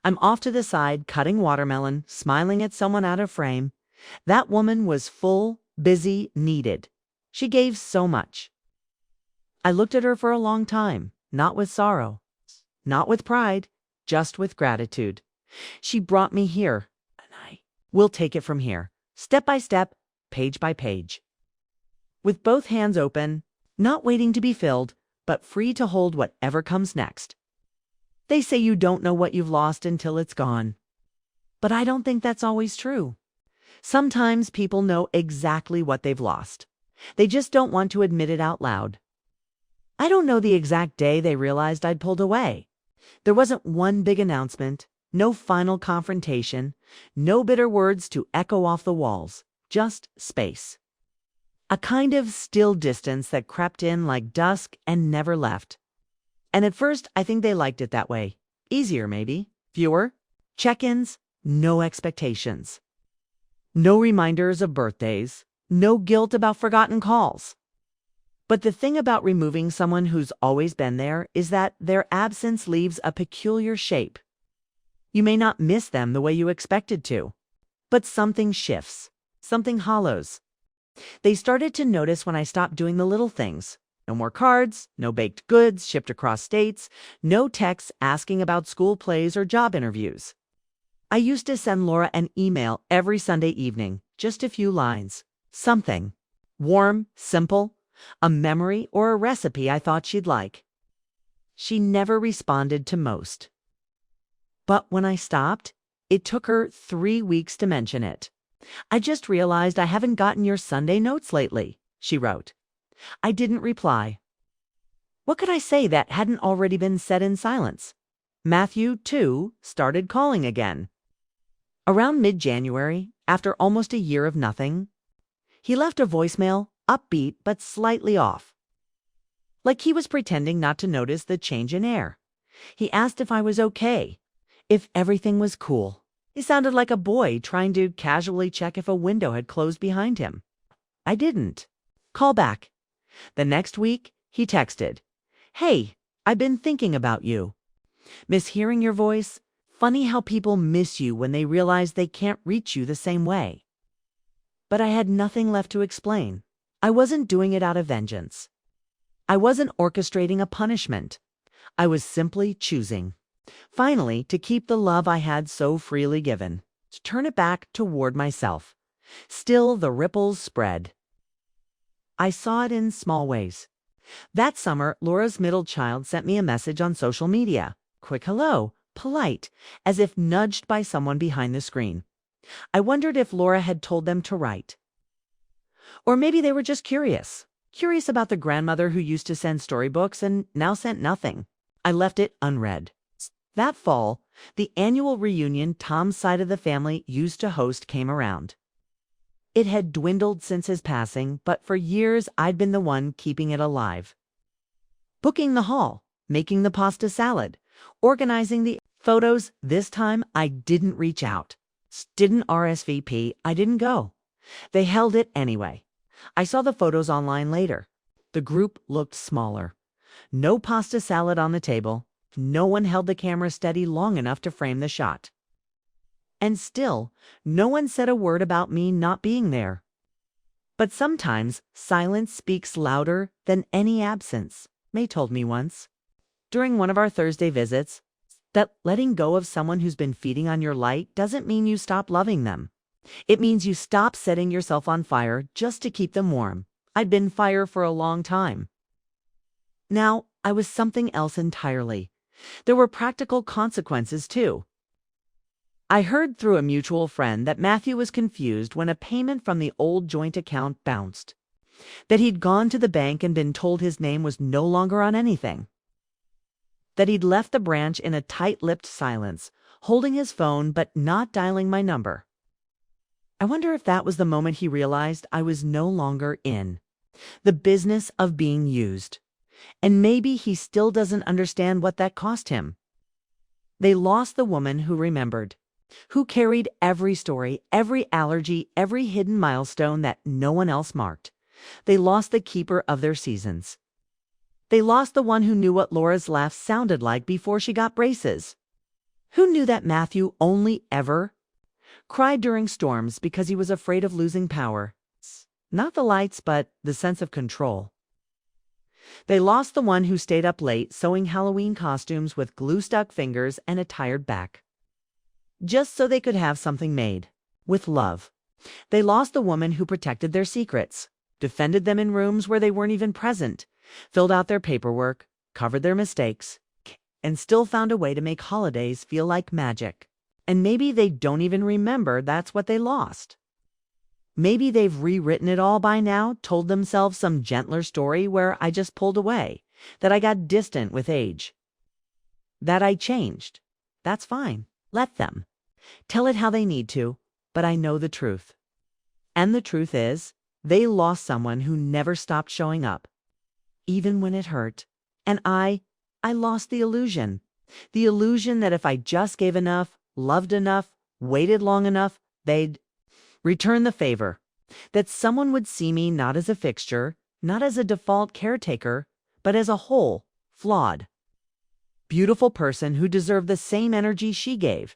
I'm off to the side, cutting watermelon, smiling at someone out of frame. That woman was full, busy, needed. She gave so much. I looked at her for a long time, not with sorrow, not with pride, just with gratitude. She brought me here, and I will take it from here, step by step, page by page. With both hands open, not waiting to be filled, but free to hold whatever comes next. They say you don't know what you've lost until it's gone. But I don't think that's always true. Sometimes people know exactly what they've lost. They just don't want to admit it out loud. I don't know the exact day they realized I'd pulled away. There wasn't one big announcement, no final confrontation, no bitter words to echo off the walls, just space. A kind of still distance that crept in like dusk and never left. And at first, I think they liked it that way. Easier, maybe. Fewer check-ins, no expectations. No reminders of birthdays, no guilt about forgotten calls. But the thing about removing someone who's always been there is that their absence leaves a peculiar shape. You may not miss them the way you expected to, but something shifts, something hollows. They started to notice when I stopped doing the little things. No more cards, no baked goods shipped across states, no texts asking about school plays or job interviews. I used to send Laura an email every Sunday evening, just a few lines. Something. Warm, simple, a memory or a recipe I thought she'd like. She never responded to most. But when I stopped, it took her 3 weeks to mention it. I just realized I haven't gotten your Sunday notes lately, she wrote. I didn't reply. What could I say that hadn't already been said in silence? Matthew, too, started calling again. Around mid-January, after almost a year of nothing, he left a voicemail, upbeat but slightly off. Like he was pretending not to notice the change in air. He asked if I was okay, if everything was cool. He sounded like a boy trying to casually check if a window had closed behind him. I didn't. Call back. The next week, he texted, "Hey, I've been thinking about you." Miss hearing your voice? Funny how people miss you when they realize they can't reach you the same way. But I had nothing left to explain. I wasn't doing it out of vengeance. I wasn't orchestrating a punishment. I was simply choosing, finally, to keep the love I had so freely given, to turn it back toward myself. Still, the ripples spread. I saw it in small ways. That summer, Laura's middle child sent me a message on social media. Quick hello, polite, as if nudged by someone behind the screen. I wondered if Laura had told them to write. Or maybe they were just curious. Curious about the grandmother who used to send storybooks and now sent nothing. I left it unread. That fall, the annual reunion Tom's side of the family used to host came around. It had dwindled since his passing, but for years I'd been the one keeping it alive. Booking the hall, making the pasta salad, organizing the photos. This time I didn't reach out. Didn't RSVP, I didn't go. They held it anyway. I saw the photos online later. The group looked smaller. No pasta salad on the table. No one held the camera steady long enough to frame the shot. And still, no one said a word about me not being there. But sometimes silence speaks louder than any absence, May told me once. During one of our Thursday visits, that letting go of someone who's been feeding on your light doesn't mean you stop loving them. It means you stop setting yourself on fire just to keep them warm. I'd been fire for a long time. Now, I was something else entirely. There were practical consequences, too. I heard through a mutual friend that Matthew was confused when a payment from the old joint account bounced. That he'd gone to the bank and been told his name was no longer on anything. That he'd left the branch in a tight-lipped silence, holding his phone but not dialing my number. I wonder if that was the moment he realized I was no longer in the business of being used. And maybe he still doesn't understand what that cost him. They lost the woman who remembered, who carried every story, every allergy, every hidden milestone that no one else marked. They lost the keeper of their seasons. They lost the one who knew what Laura's laugh sounded like before she got braces. Who knew that Matthew only ever cried during storms because he was afraid of losing power. Not the lights, but the sense of control. They lost the one who stayed up late sewing Halloween costumes with glue-stuck fingers and a tired back, just so they could have something made, with love. They lost the woman who protected their secrets, defended them in rooms where they weren't even present, filled out their paperwork, covered their mistakes, and still found a way to make holidays feel like magic. And maybe they don't even remember that's what they lost. Maybe they've rewritten it all by now, told themselves some gentler story where I just pulled away, that I got distant with age, that I changed. That's fine. Let them. Tell it how they need to, but I know the truth. And the truth is, they lost someone who never stopped showing up, even when it hurt. And I lost the illusion that if I just gave enough, loved enough, waited long enough, they'd return the favor, that someone would see me not as a fixture, not as a default caretaker, but as a whole, flawed, beautiful person who deserved the same energy she gave.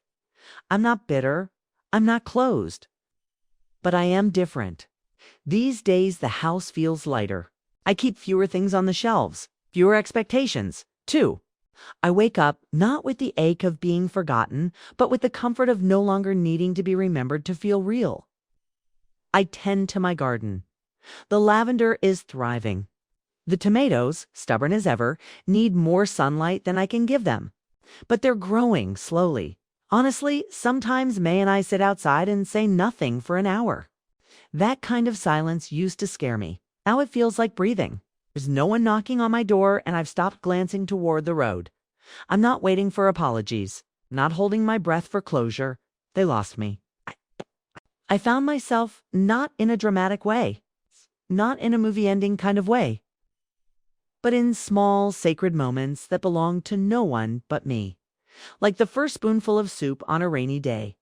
I'm not bitter. I'm not closed. But I am different. These days, the house feels lighter. I keep fewer things on the shelves, fewer expectations, too. I wake up not with the ache of being forgotten, but with the comfort of no longer needing to be remembered to feel real. I tend to my garden. The lavender is thriving. The tomatoes, stubborn as ever, need more sunlight than I can give them. But they're growing slowly. Honestly, sometimes May and I sit outside and say nothing for an hour. That kind of silence used to scare me. Now it feels like breathing. There's no one knocking on my door, and I've stopped glancing toward the road. I'm not waiting for apologies, not holding my breath for closure. They lost me. I found myself not in a dramatic way, not in a movie ending kind of way, but in small, sacred moments that belong to no one but me. Like the first spoonful of soup on a rainy day.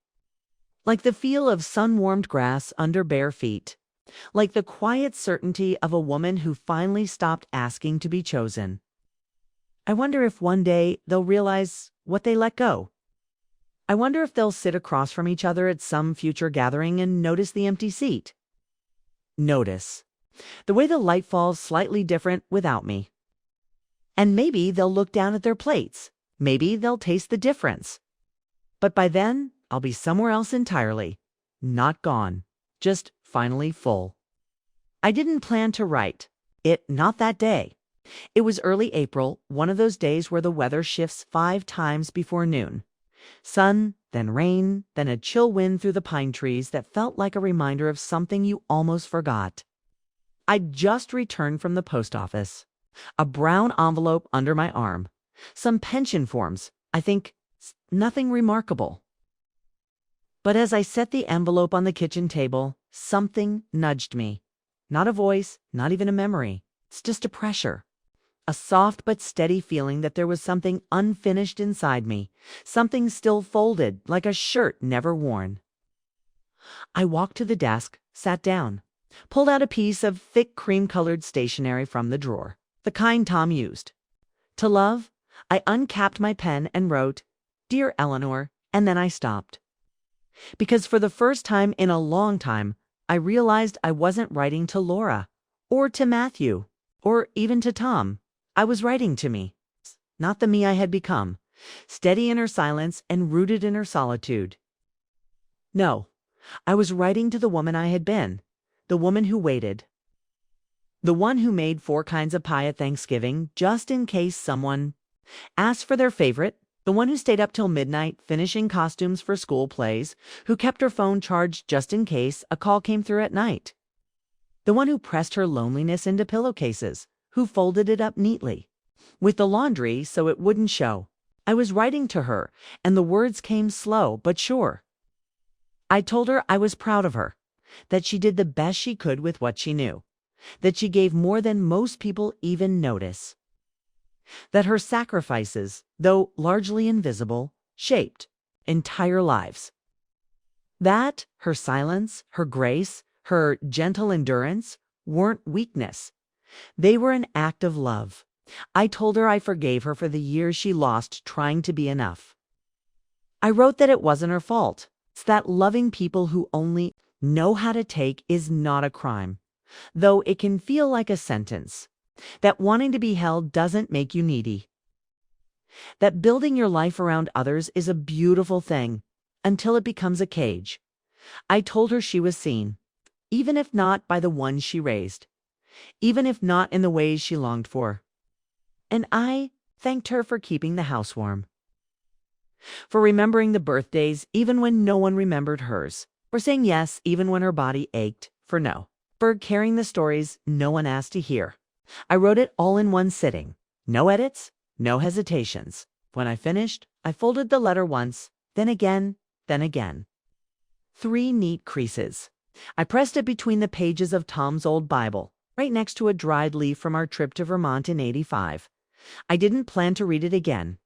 Like the feel of sun-warmed grass under bare feet. Like the quiet certainty of a woman who finally stopped asking to be chosen. I wonder if one day they'll realize what they let go. I wonder if they'll sit across from each other at some future gathering and notice the empty seat. Notice the way the light falls slightly different without me. And maybe they'll look down at their plates. Maybe they'll taste the difference. But by then, I'll be somewhere else entirely. Not gone, just finally full. I didn't plan to write it, not that day. It was early April, one of those days where the weather shifts 5 times before noon. Sun, then rain, then a chill wind through the pine trees that felt like a reminder of something you almost forgot. I'd just returned from the post office. A brown envelope under my arm. Some pension forms. I think nothing remarkable. But as I set the envelope on the kitchen table, something nudged me. Not a voice, not even a memory. It's just a pressure. A soft but steady feeling that there was something unfinished inside me. Something still folded, like a shirt never worn. I walked to the desk, sat down, pulled out a piece of thick cream-colored stationery from the drawer, the kind Tom used. To love, I uncapped my pen and wrote, "Dear Eleanor," and then I stopped. Because for the first time in a long time, I realized I wasn't writing to Laura, or to Matthew, or even to Tom. I was writing to me, not the me I had become, steady in her silence and rooted in her solitude. No, I was writing to the woman I had been, the woman who waited. The one who made 4 kinds of pie at Thanksgiving just in case someone asked for their favorite, the one who stayed up till midnight finishing costumes for school plays, who kept her phone charged just in case a call came through at night. The one who pressed her loneliness into pillowcases, who folded it up neatly, with the laundry so it wouldn't show. I was writing to her, and the words came slow but sure. I told her I was proud of her, that she did the best she could with what she knew, that she gave more than most people even notice, that her sacrifices, though largely invisible, shaped entire lives, that her silence, her grace, her gentle endurance weren't weakness. They were an act of love. I told her I forgave her for the years she lost trying to be enough. I wrote that it wasn't her fault. It's that loving people who only know how to take is not a crime, though it can feel like a sentence. That wanting to be held doesn't make you needy. That building your life around others is a beautiful thing until it becomes a cage. I told her she was seen, even if not by the ones she raised, even if not in the ways she longed for. And I thanked her for keeping the house warm, for remembering the birthdays even when no one remembered hers, for saying yes even when her body ached for no, for carrying the stories no one asked to hear. I wrote it all in one sitting. No edits, no hesitations. When I finished, I folded the letter once, then again, then again. 3 neat creases. I pressed it between the pages of Tom's old Bible, right next to a dried leaf from our trip to Vermont in '85. I didn't plan to read it again.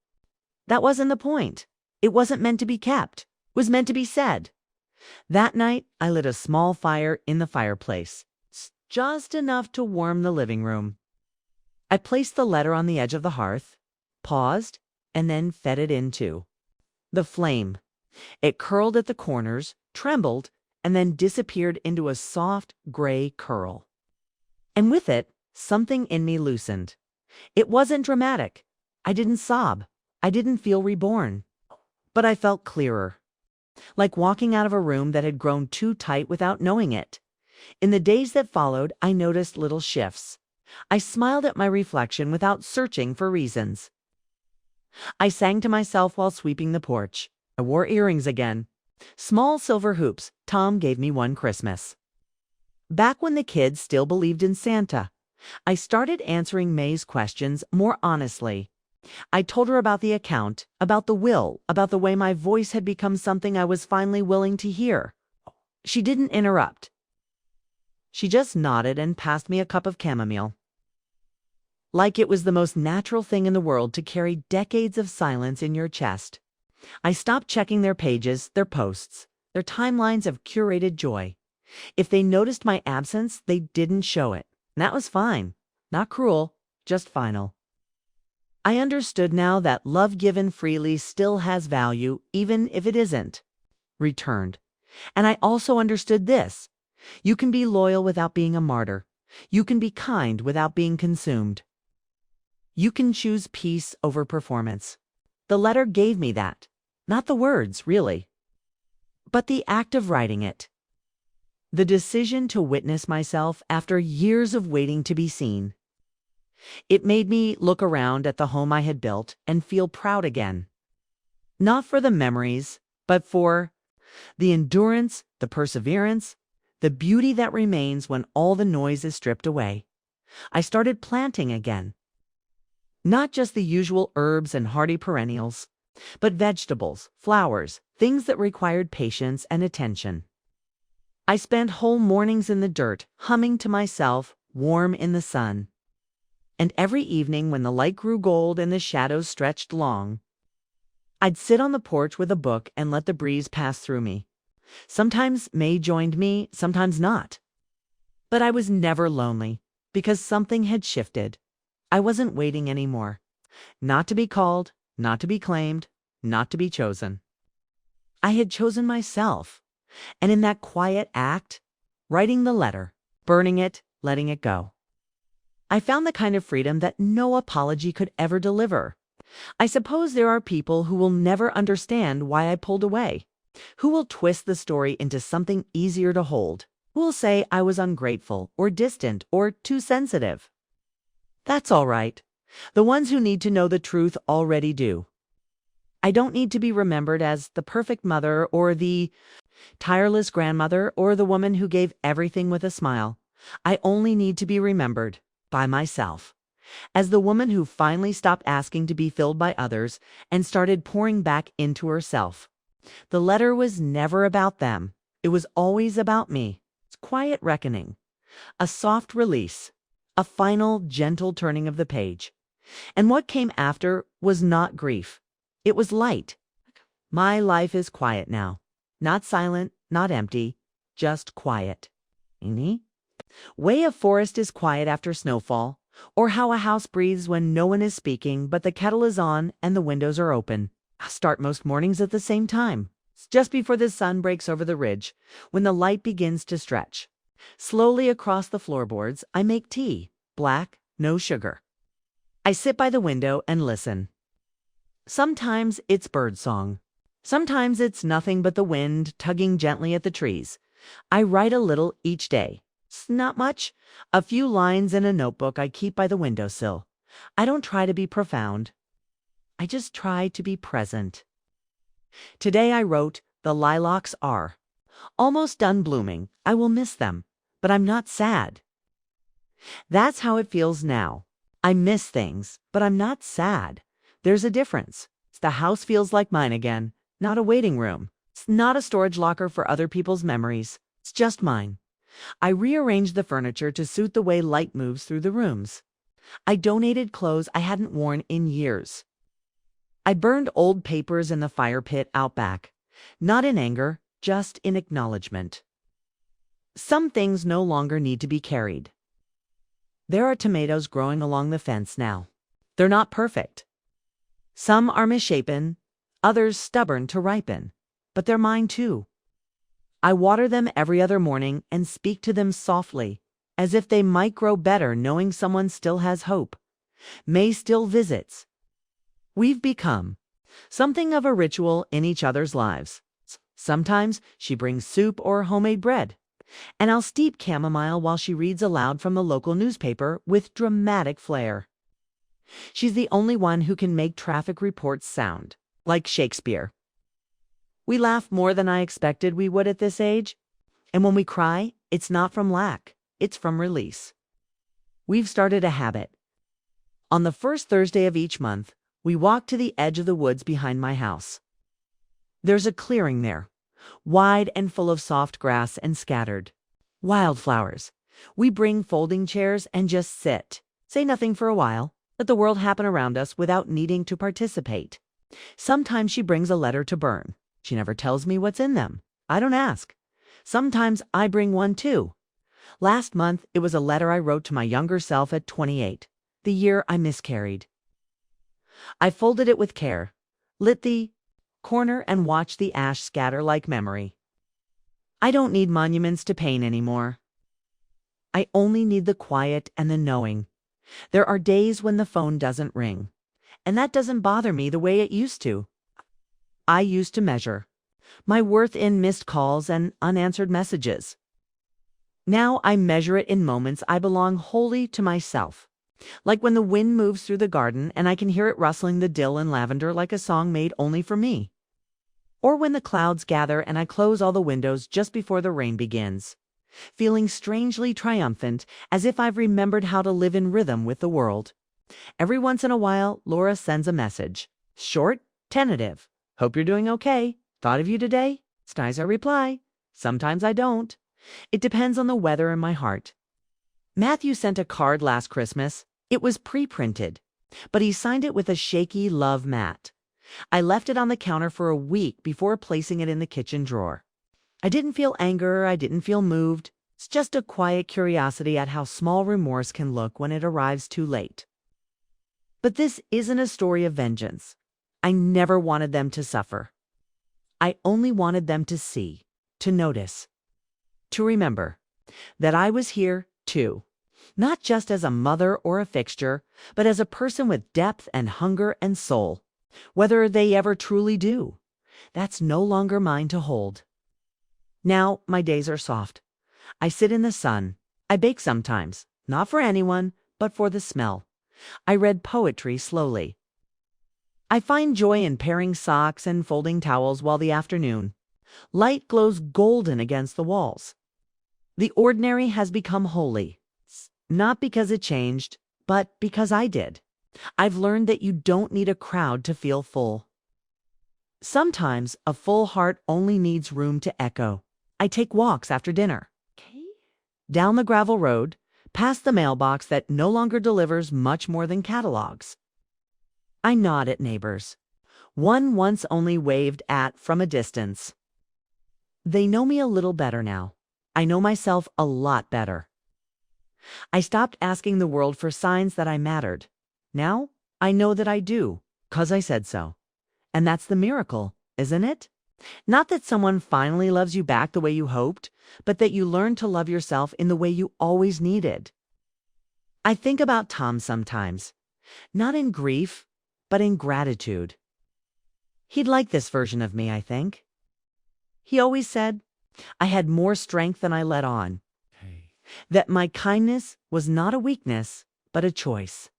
That wasn't the point. It wasn't meant to be kept. It was meant to be said. That night, I lit a small fire in the fireplace, just enough to warm the living room. I placed the letter on the edge of the hearth, paused, and then fed it into the flame. It curled at the corners, trembled, and then disappeared into a soft gray curl. And with it, something in me loosened. It wasn't dramatic. I didn't sob. I didn't feel reborn. But I felt clearer, like walking out of a room that had grown too tight without knowing it. In the days that followed, I noticed little shifts. I smiled at my reflection without searching for reasons. I sang to myself while sweeping the porch. I wore earrings again. Small silver hoops Tom gave me one Christmas. Back when the kids still believed in Santa, I started answering May's questions more honestly. I told her about the account, about the will, about the way my voice had become something I was finally willing to hear. She didn't interrupt. She just nodded and passed me a cup of chamomile. Like it was the most natural thing in the world to carry decades of silence in your chest. I stopped checking their pages, their posts, their timelines of curated joy. If they noticed my absence, they didn't show it. That was fine. Not cruel, just final. I understood now that love given freely still has value, even if it isn't returned. And I also understood this. You can be loyal without being a martyr. You can be kind without being consumed. You can choose peace over performance. The letter gave me that. Not the words, really, but the act of writing it. The decision to witness myself after years of waiting to be seen. It made me look around at the home I had built and feel proud again. Not for the memories, but for the endurance, the perseverance, the beauty that remains when all the noise is stripped away. I started planting again. Not just the usual herbs and hardy perennials, but vegetables, flowers, things that required patience and attention. I spent whole mornings in the dirt, humming to myself, warm in the sun. And every evening when the light grew gold and the shadows stretched long, I'd sit on the porch with a book and let the breeze pass through me. Sometimes May joined me, sometimes not. But I was never lonely, because something had shifted. I wasn't waiting anymore. Not to be called, not to be claimed, not to be chosen. I had chosen myself. And in that quiet act, writing the letter, burning it, letting it go, I found the kind of freedom that no apology could ever deliver. I suppose there are people who will never understand why I pulled away, who will twist the story into something easier to hold, who will say I was ungrateful or distant or too sensitive. That's all right. The ones who need to know the truth already do. I don't need to be remembered as the perfect mother or the tireless grandmother or the woman who gave everything with a smile. I only need to be remembered by myself as the woman who finally stopped asking to be filled by others and started pouring back into herself. The letter was never about them. It was always about me. It's quiet reckoning, a soft release, a final gentle turning of the page. And what came after was not grief. It was light. My life is quiet now. Not silent, not empty, just quiet. Way a forest is quiet after snowfall, or how a house breathes when no one is speaking but the kettle is on and the windows are open. I start most mornings at the same time, just before the sun breaks over the ridge, when the light begins to stretch. Slowly across the floorboards, I make tea, black, no sugar. I sit by the window and listen. Sometimes it's birdsong. Sometimes it's nothing but the wind tugging gently at the trees. I write a little each day. It's not much. A few lines in a notebook I keep by the windowsill. I don't try to be profound. I just try to be present. Today I wrote, "The lilacs are almost done blooming. I will miss them, but I'm not sad." That's how it feels now. I miss things, but I'm not sad. There's a difference. The house feels like mine again. Not a waiting room. It's not a storage locker for other people's memories. It's just mine. I rearranged the furniture to suit the way light moves through the rooms. I donated clothes I hadn't worn in years. I burned old papers in the fire pit out back. Not in anger, just in acknowledgement. Some things no longer need to be carried. There are tomatoes growing along the fence now. They're not perfect. Some are misshapen, others stubborn to ripen, but they're mine too. I water them every other morning and speak to them softly, as if they might grow better knowing someone still has hope. May still visits. We've become something of a ritual in each other's lives. Sometimes she brings soup or homemade bread, and I'll steep chamomile while she reads aloud from the local newspaper with dramatic flair. She's the only one who can make traffic reports sound like Shakespeare. We laugh more than I expected we would at this age, and when we cry, it's not from lack, it's from release. We've started a habit. On the first Thursday of each month, we walk to the edge of the woods behind my house. There's a clearing there, wide and full of soft grass and scattered wildflowers. We bring folding chairs and just sit, say nothing for a while, let the world happen around us without needing to participate. Sometimes she brings a letter to burn. She never tells me what's in them. I don't ask. Sometimes I bring one too. Last month, it was a letter I wrote to my younger self at 28, the year I miscarried. I folded it with care, lit the corner, and watched the ash scatter like memory. I don't need monuments to pain anymore. I only need the quiet and the knowing. There are days when the phone doesn't ring, and that doesn't bother me the way it used to. I used to measure my worth in missed calls and unanswered messages. Now I measure it in moments I belong wholly to myself. Like when the wind moves through the garden and I can hear it rustling the dill and lavender like a song made only for me. Or when the clouds gather and I close all the windows just before the rain begins, feeling strangely triumphant, as if I've remembered how to live in rhythm with the world. Every once in a while, Laura sends a message. Short, tentative. Hope you're doing okay. Thought of you today. Sometimes I reply. Sometimes I don't. It depends on the weather and my heart. Matthew sent a card last Christmas. It was pre-printed, but he signed it with a shaky love mat. I left it on the counter for a week before placing it in the kitchen drawer. I didn't feel anger, I didn't feel moved. It's just a quiet curiosity at how small remorse can look when it arrives too late. But this isn't a story of vengeance. I never wanted them to suffer. I only wanted them to see, to notice, to remember that I was here too. Not just as a mother or a fixture, but as a person with depth and hunger and soul. Whether they ever truly do, that's no longer mine to hold. Now my days are soft. I sit in the sun. I bake sometimes, not for anyone, but for the smell. I read poetry slowly. I find joy in pairing socks and folding towels while the afternoon light glows golden against the walls. The ordinary has become holy, not because it changed, but because I did. I've learned that you don't need a crowd to feel full. Sometimes a full heart only needs room to echo. I take walks after dinner. Down the gravel road, past the mailbox that no longer delivers much more than catalogs. I nod at neighbors. One once only waved at from a distance. They know me a little better now. I know myself a lot better. I stopped asking the world for signs that I mattered. Now I know that I do, 'cause I said so. And that's the miracle, isn't it? Not that someone finally loves you back the way you hoped, but that you learn to love yourself in the way you always needed. I think about Tom sometimes, not in grief, but in gratitude. He'd like this version of me, I think. He always said I had more strength than I let on, that my kindness was not a weakness, but a choice.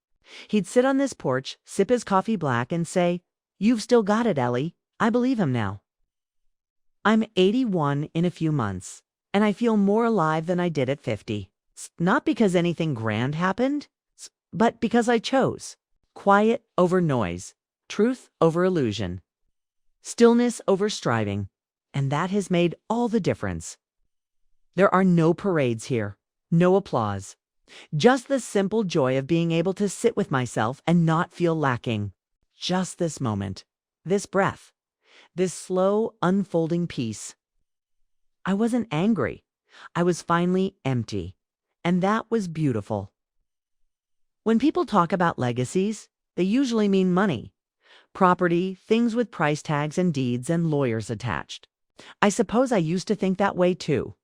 He'd sit on this porch, sip his coffee black, and say, "You've still got it, Ellie." I believe him now. I'm 81 in a few months, and I feel more alive than I did at 50. Not because anything grand happened, but because I chose. Quiet over noise, truth over illusion, stillness over striving, and that has made all the difference. There are no parades here, no applause. Just the simple joy of being able to sit with myself and not feel lacking. Just this moment, this breath, this slow, unfolding peace. I wasn't angry. I was finally empty, and that was beautiful. When people talk about legacies, they usually mean money, property, things with price tags and deeds and lawyers attached. I suppose I used to think that way too.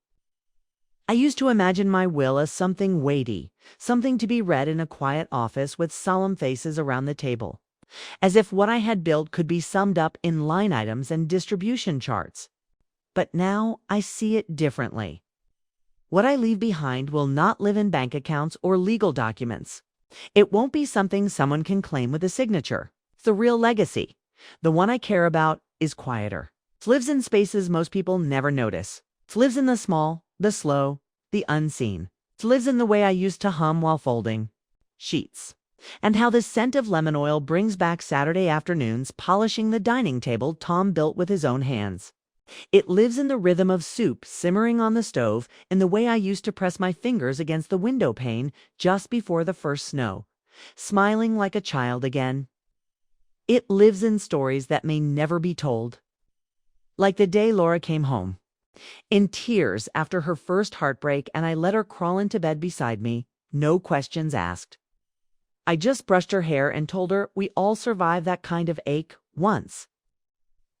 I used to imagine my will as something weighty, something to be read in a quiet office with solemn faces around the table, as if what I had built could be summed up in line items and distribution charts. But now I see it differently. What I leave behind will not live in bank accounts or legal documents. It won't be something someone can claim with a signature. It's the real legacy. The one I care about is quieter. It lives in spaces most people never notice. It lives in the small, the slow, the unseen. It lives in the way I used to hum while folding sheets, and how the scent of lemon oil brings back Saturday afternoons polishing the dining table Tom built with his own hands. It lives in the rhythm of soup simmering on the stove, in the way I used to press my fingers against the window pane just before the first snow, smiling like a child again. It lives in stories that may never be told. Like the day Laura came home, in tears after her first heartbreak, and I let her crawl into bed beside me, no questions asked. I just brushed her hair and told her we all survive that kind of ache once.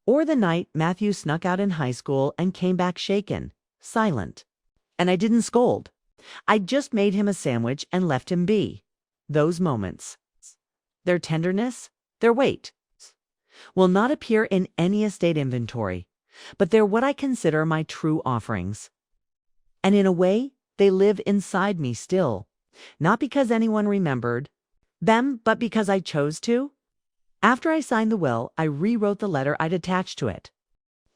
Or the night Matthew snuck out in high school and came back shaken, silent. And I didn't scold. I just made him a sandwich and left him be. Those moments, their tenderness, their weight, will not appear in any estate inventory, but they're what I consider my true offerings. And in a way, they live inside me still, not because anyone remembered them, but because I chose to. After I signed the will, I rewrote the letter I'd attached to it.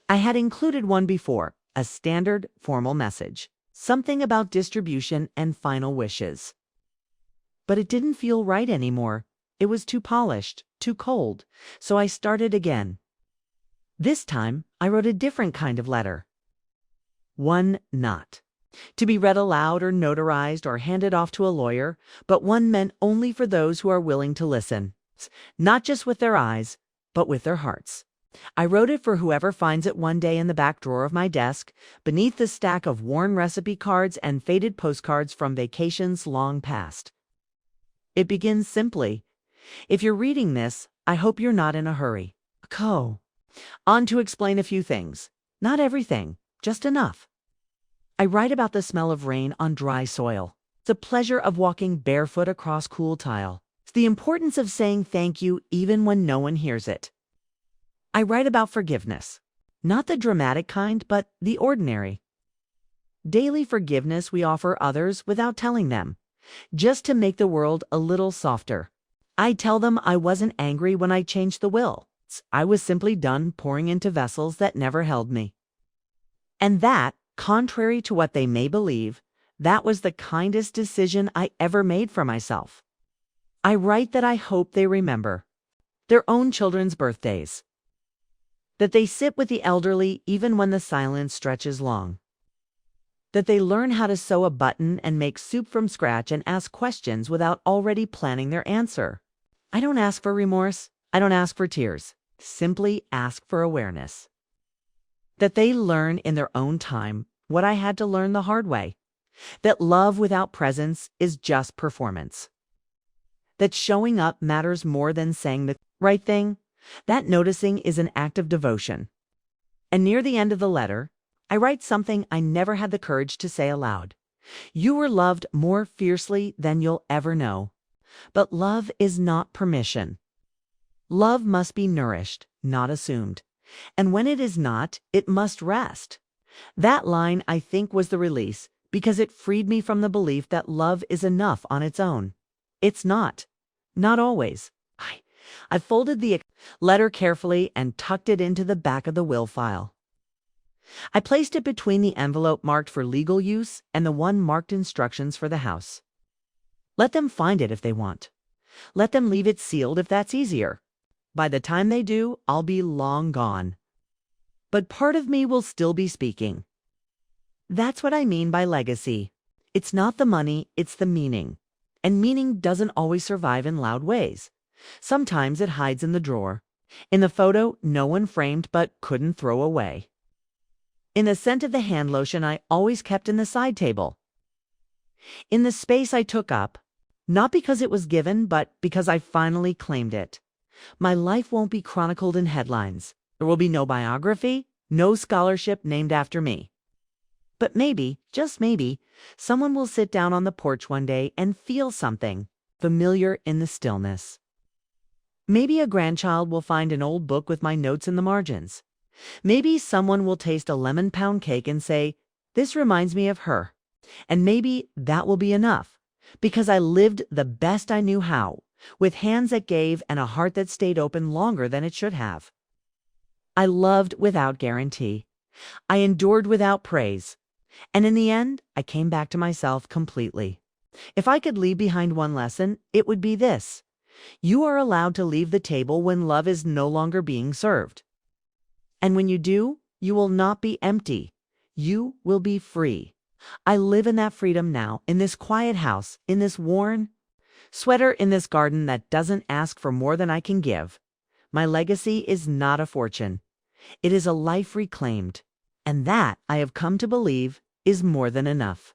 I had included one before, a standard formal message, something about distribution and final wishes. But it didn't feel right anymore. It was too polished, too cold, so I started again. This time, I wrote a different kind of letter. One not to be read aloud or notarized or handed off to a lawyer, but one meant only for those who are willing to listen, not just with their eyes, but with their hearts. I wrote it for whoever finds it one day in the back drawer of my desk, beneath the stack of worn recipe cards and faded postcards from vacations long past. It begins simply. If you're reading this, I hope you're not in a hurry. On to explain a few things. Not everything, just enough. I write about the smell of rain on dry soil, the pleasure of walking barefoot across cool tile, the importance of saying thank you even when no one hears it. I write about forgiveness, not the dramatic kind, but the ordinary. Daily forgiveness we offer others without telling them, just to make the world a little softer. I tell them I wasn't angry when I changed the will. I was simply done pouring into vessels that never held me. And that, contrary to what they may believe, that was the kindest decision I ever made for myself. I write that I hope they remember their own children's birthdays, that they sit with the elderly even when the silence stretches long, that they learn how to sew a button and make soup from scratch and ask questions without already planning their answer. I don't ask for remorse. I don't ask for tears. Simply ask for awareness. That they learn in their own time what I had to learn the hard way. That love without presence is just performance. That showing up matters more than saying the right thing. That noticing is an act of devotion. And near the end of the letter, I write something I never had the courage to say aloud. You were loved more fiercely than you'll ever know. But love is not permission. Love must be nourished, not assumed. And when it is not, it must rest. That line, I think, was the release, because it freed me from the belief that love is enough on its own. It's not. Not always. I folded the letter carefully and tucked it into the back of the will file. I placed it between the envelope marked for legal use and the one marked instructions for the house. Let them find it if they want. Let them leave it sealed if that's easier. By the time they do, I'll be long gone. But part of me will still be speaking. That's what I mean by legacy. It's not the money, it's the meaning. And meaning doesn't always survive in loud ways. Sometimes it hides in the drawer. In the photo no one framed but couldn't throw away. In the scent of the hand lotion I always kept in the side table. In the space I took up, not because it was given, but because I finally claimed it. My life won't be chronicled in headlines. There will be no biography, no scholarship named after me. But maybe, just maybe, someone will sit down on the porch one day and feel something familiar in the stillness. Maybe a grandchild will find an old book with my notes in the margins. Maybe someone will taste a lemon pound cake and say, "This reminds me of her." And maybe that will be enough, because I lived the best I knew how, with hands that gave and a heart that stayed open longer than it should have. I loved without guarantee. I endured without praise. And in the end, I came back to myself completely. If I could leave behind one lesson, it would be this. You are allowed to leave the table when love is no longer being served. And when you do, you will not be empty. You will be free. I live in that freedom now, in this quiet house, in this worn sweater, in this garden that doesn't ask for more than I can give. My legacy is not a fortune. It is a life reclaimed. And that, I have come to believe, is more than enough.